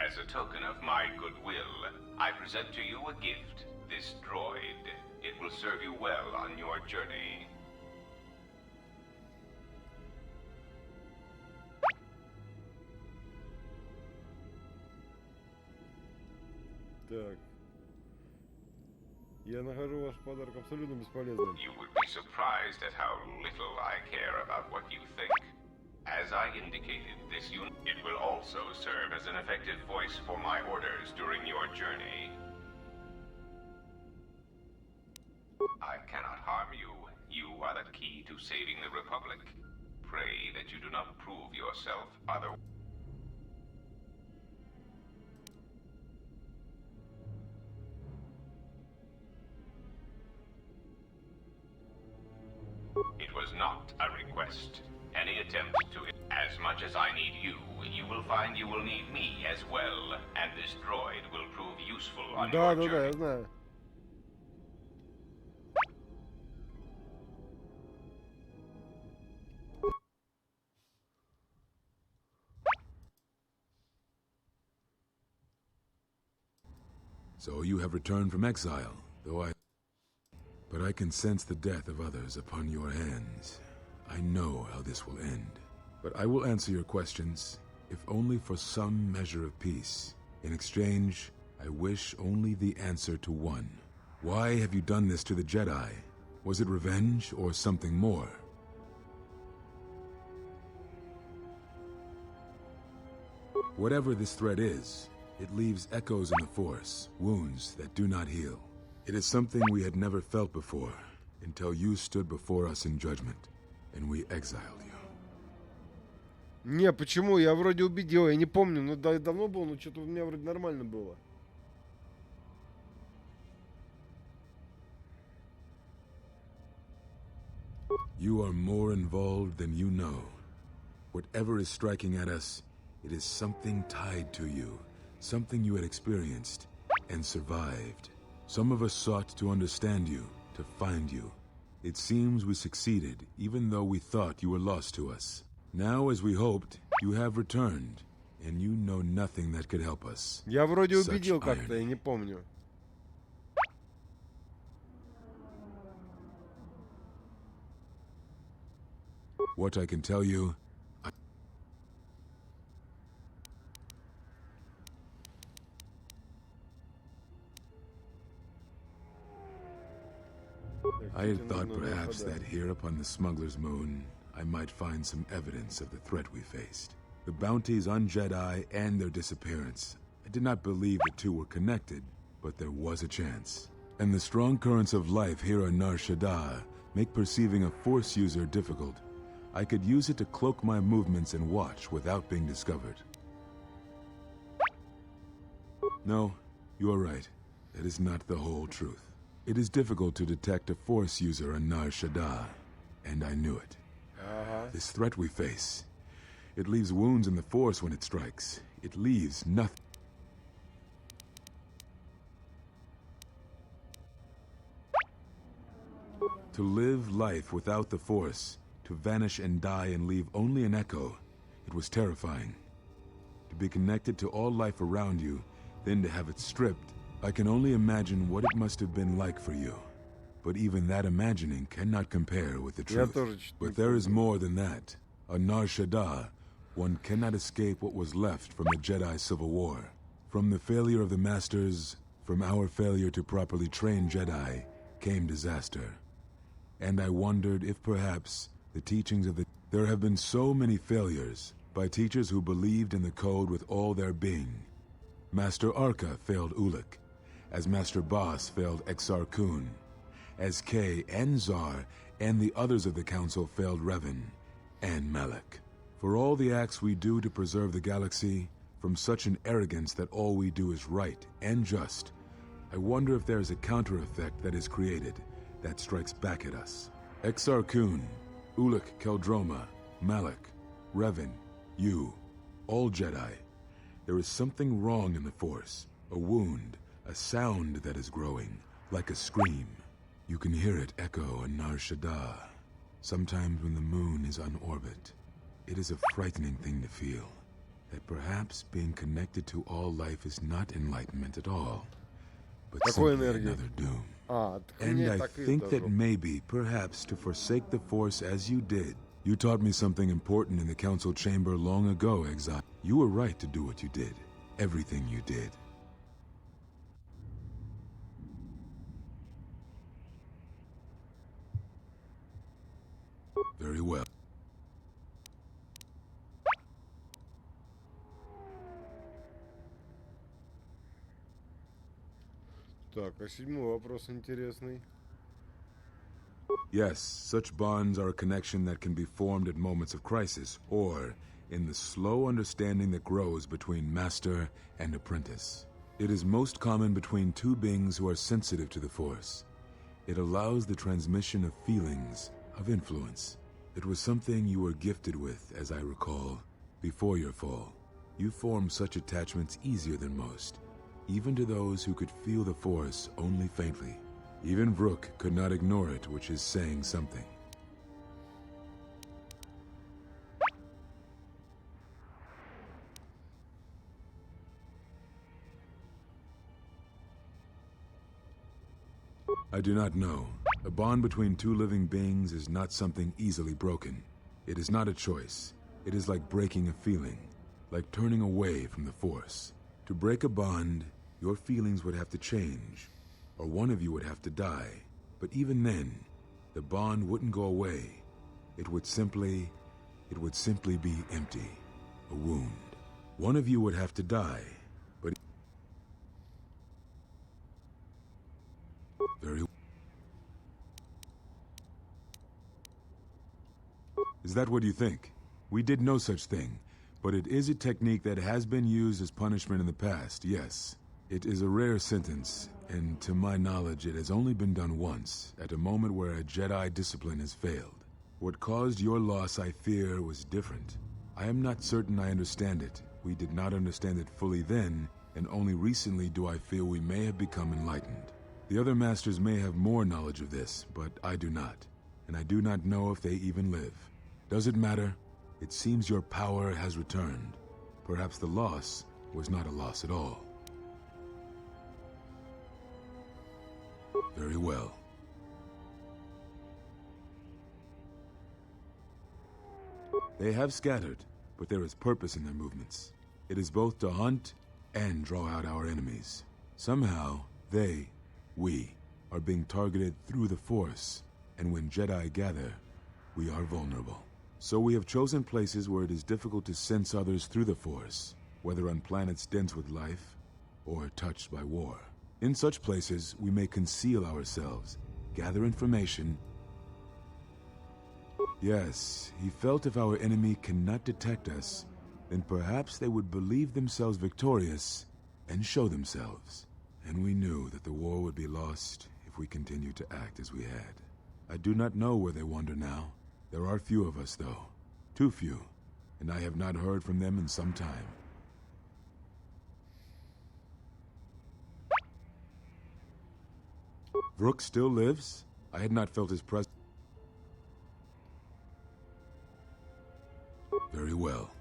As a token of my goodwill, I present to you a gift, this droid. It will serve you well on your journey. Так. Я нахожу ваш подарок абсолютно бесполезным. You would be surprised at how little I care about what you think. As I indicated, this unit, it will also serve as an effective voice for my orders during your journey. I cannot harm you. You are the key to saving the Republic. Pray that you do not prove yourself otherwise. It was not a request. Any attempt to... As much as I need you, you will find you will need me as well, and this droid will prove useful on your journey. Да, я знаю. So you have returned from exile, But I can sense the death of others upon your hands. I know how this will end. But I will answer your questions, if only for some measure of peace. In exchange, I wish only the answer to one. Why have you done this to the Jedi? Was it revenge or something more? Whatever this threat is, it leaves echoes in the Force, wounds that do not heal. It is something we had never felt before, until you stood before us in judgment, and we exiled you. Не, почему? Я вроде убедил, я не помню, но давно было, но что-то у меня вроде нормально было. You are more involved than you know. Whatever is striking at us, it is something tied to you, something you had experienced and survived. Some of us sought to understand you, to find you. It seems we succeeded, even though we thought you were lost to us. Now, as we hoped, you have returned, and you know nothing that could help us. Я вроде убедил как-то, я не помню. What I can tell you, I had thought perhaps that here upon the smuggler's moon, I might find some evidence of the threat we faced. The bounties on Jedi and their disappearance. I did not believe the two were connected, but there was a chance. And the strong currents of life here on Nar Shaddaa make perceiving a Force user difficult. I could use it to cloak my movements and watch without being discovered. No, you are right. That is not the whole truth. It is difficult to detect a Force user on Nar Shaddaa, and I knew it. This threat we face, it leaves wounds in the Force when it strikes. It leaves nothing. To live life without the Force, to vanish and die and leave only an echo, it was terrifying. To be connected to all life around you, then to have it stripped, I can only imagine what it must have been like for you. But even that imagining cannot compare with the truth. But there is more than that. On Nar Shaddaa, one cannot escape what was left from the Jedi Civil War. From the failure of the Masters, from our failure to properly train Jedi, came disaster. And I wondered if perhaps the teachings of the... There have been so many failures by teachers who believed in the code with all their being. Master Arca failed Ulik, as Master Boss failed Exar Kun, as Kay and Zar and the others of the Council failed Revan and Malak. For all the acts we do to preserve the galaxy, from such an arrogance that all we do is right and just, I wonder if there is a counter-effect that is created that strikes back at us. Exar Kun, Ulik Keldroma, Malak, Revan, you, all Jedi. There is something wrong in the Force, a wound, a sound that is growing, like a scream. You can hear it echo in Nar Shaddaa, sometimes when the moon is on orbit. It is a frightening thing to feel, that perhaps being connected to all life is not enlightenment at all, but simply another doom. And I think that maybe, perhaps, to forsake the Force as you did. You taught me something important in the Council Chamber long ago, Exile. You were right to do what you did. Everything you did. Very well. Так, а седьмой вопрос интересный. Yes, such bonds are a connection that can be formed at moments of crisis, or in the slow understanding that grows between master and apprentice. It is most common between two beings who are sensitive to the Force. It allows the transmission of feelings, of influence. It was something you were gifted with, as I recall, before your fall. You formed such attachments easier than most, even to those who could feel the Force only faintly. Even Vrook could not ignore it, which is saying something. I do not know. A bond between two living beings is not something easily broken. It is not a choice. It is like breaking a feeling, like turning away from the Force. To break a bond, your feelings would have to change, or one of you would have to die. But even then, the bond wouldn't go away. It would simply be empty, a wound. One of you would have to die, but... Very... Is that what you think? We did no such thing, but it is a technique that has been used as punishment in the past, yes. It is a rare sentence, and to my knowledge it has only been done once, at a moment where a Jedi discipline has failed. What caused your loss, I fear, was different. I am not certain I understand it. We did not understand it fully then, and only recently do I feel we may have become enlightened. The other masters may have more knowledge of this, but I do not, and I do not know if they even live. Does it matter? It seems your power has returned. Perhaps the loss was not a loss at all. Very well. They have scattered, but there is purpose in their movements. It is both to hunt and draw out our enemies. Somehow, we, are being targeted through the Force, and when Jedi gather, we are vulnerable. So we have chosen places where it is difficult to sense others through the Force, whether on planets dense with life, or touched by war. In such places, we may conceal ourselves, gather information. Yes, he felt if our enemy cannot detect us, then perhaps they would believe themselves victorious and show themselves. And we knew that the war would be lost if we continued to act as we had. I do not know where they wander now. There are few of us, though. Too few, and I have not heard from them in some time. Vrook still lives? I had not felt his presence. Very well.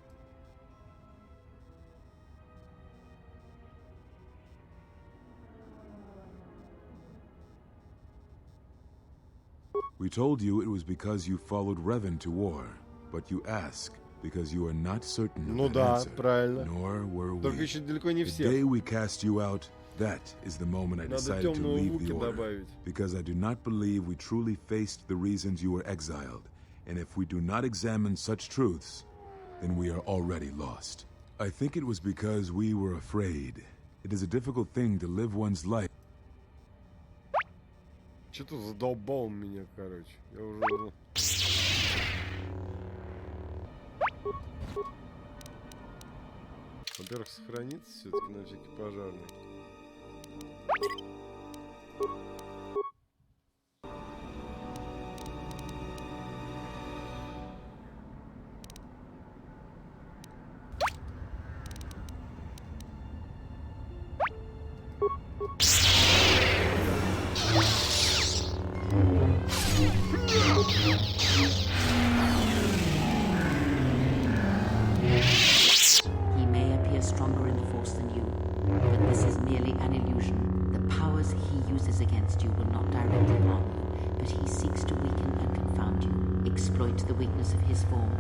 We told you it was because you followed Revan to war, but you ask, because you are not certain Ну of the да, answer, правильно. nor were Только we. еще далеко не The все. day we cast you out, that is the moment I Надо decided to темного leave the Вуки order, добавить. because I do not believe we truly faced the reasons you were exiled, and if we do not examine such truths, then we are already lost. I think it was because we were afraid. It is a difficult thing to live one's life. Что-то задолбал меня, короче. Я уже... Во-первых, сохраниться все-таки на всякий пожарный. He may appear stronger in the Force than you, but this is merely an illusion. The powers he uses against you will not directly harm you, but he seeks to weaken and confound you, exploit the weakness of his form.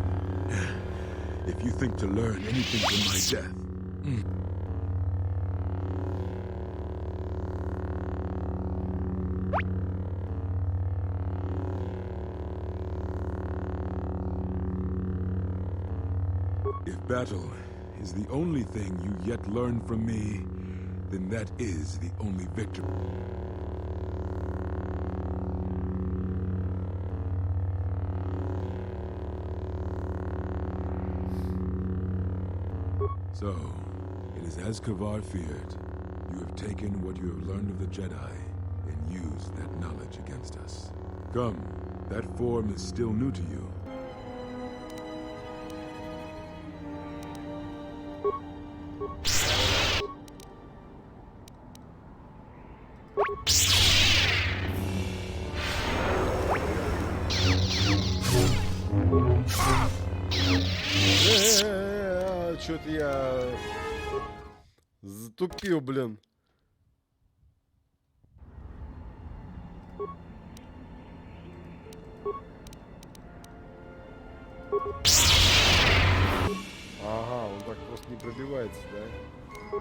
If you think to learn anything from my death... If battle is the only thing you yet learn from me, then that is the only victory. So, it is as Kavar feared. You have taken what you have learned of the Jedi and used that knowledge against us. Come, that form is still new to you. Что-то я затупил, блин. Ага, он так просто не пробивается, да?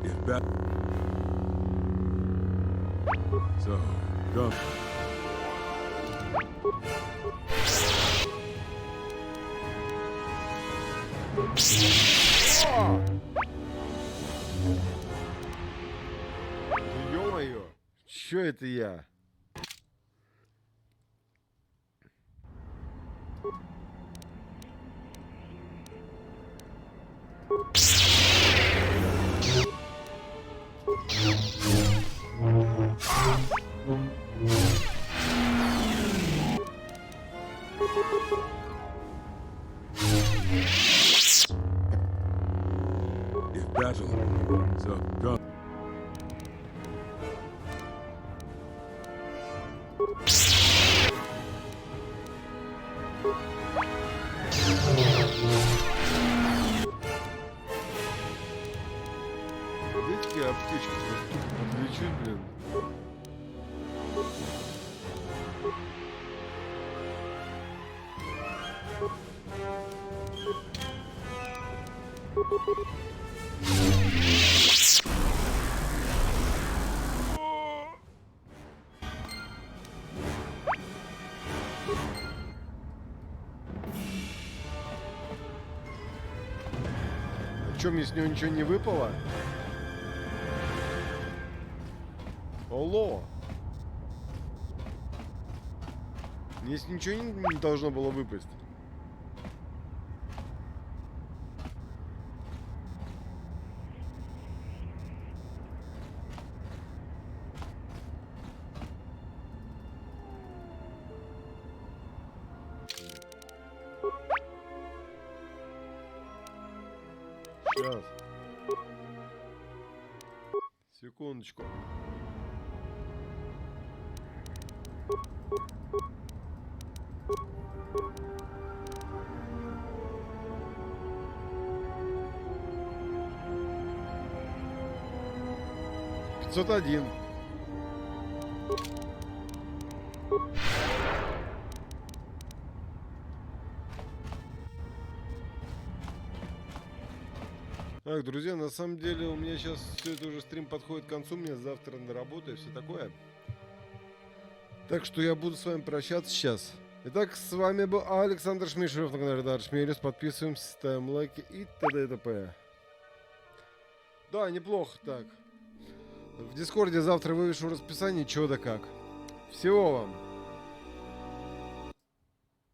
If that... So, go. Ё-моё! Чё это я? If battle... So, go. Дайте-ка аптечку просто подлечить, блин. А чё, мне с него ничего не выпало? Алло! Мне с ничего не должно было выпасть. Сейчас. Секундочку. 501. Так, друзья, на самом деле у меня сейчас все это уже стрим подходит к концу, мне завтра на работу и все такое. Так что я буду с вами прощаться сейчас. Итак, с вами был Александр Шмишев на канале Дар Шмелис. Подписываемся, ставим лайки и т.д. и т.п. Да, неплохо так. В Дискорде завтра вывешу расписание, чего да как. Всего вам.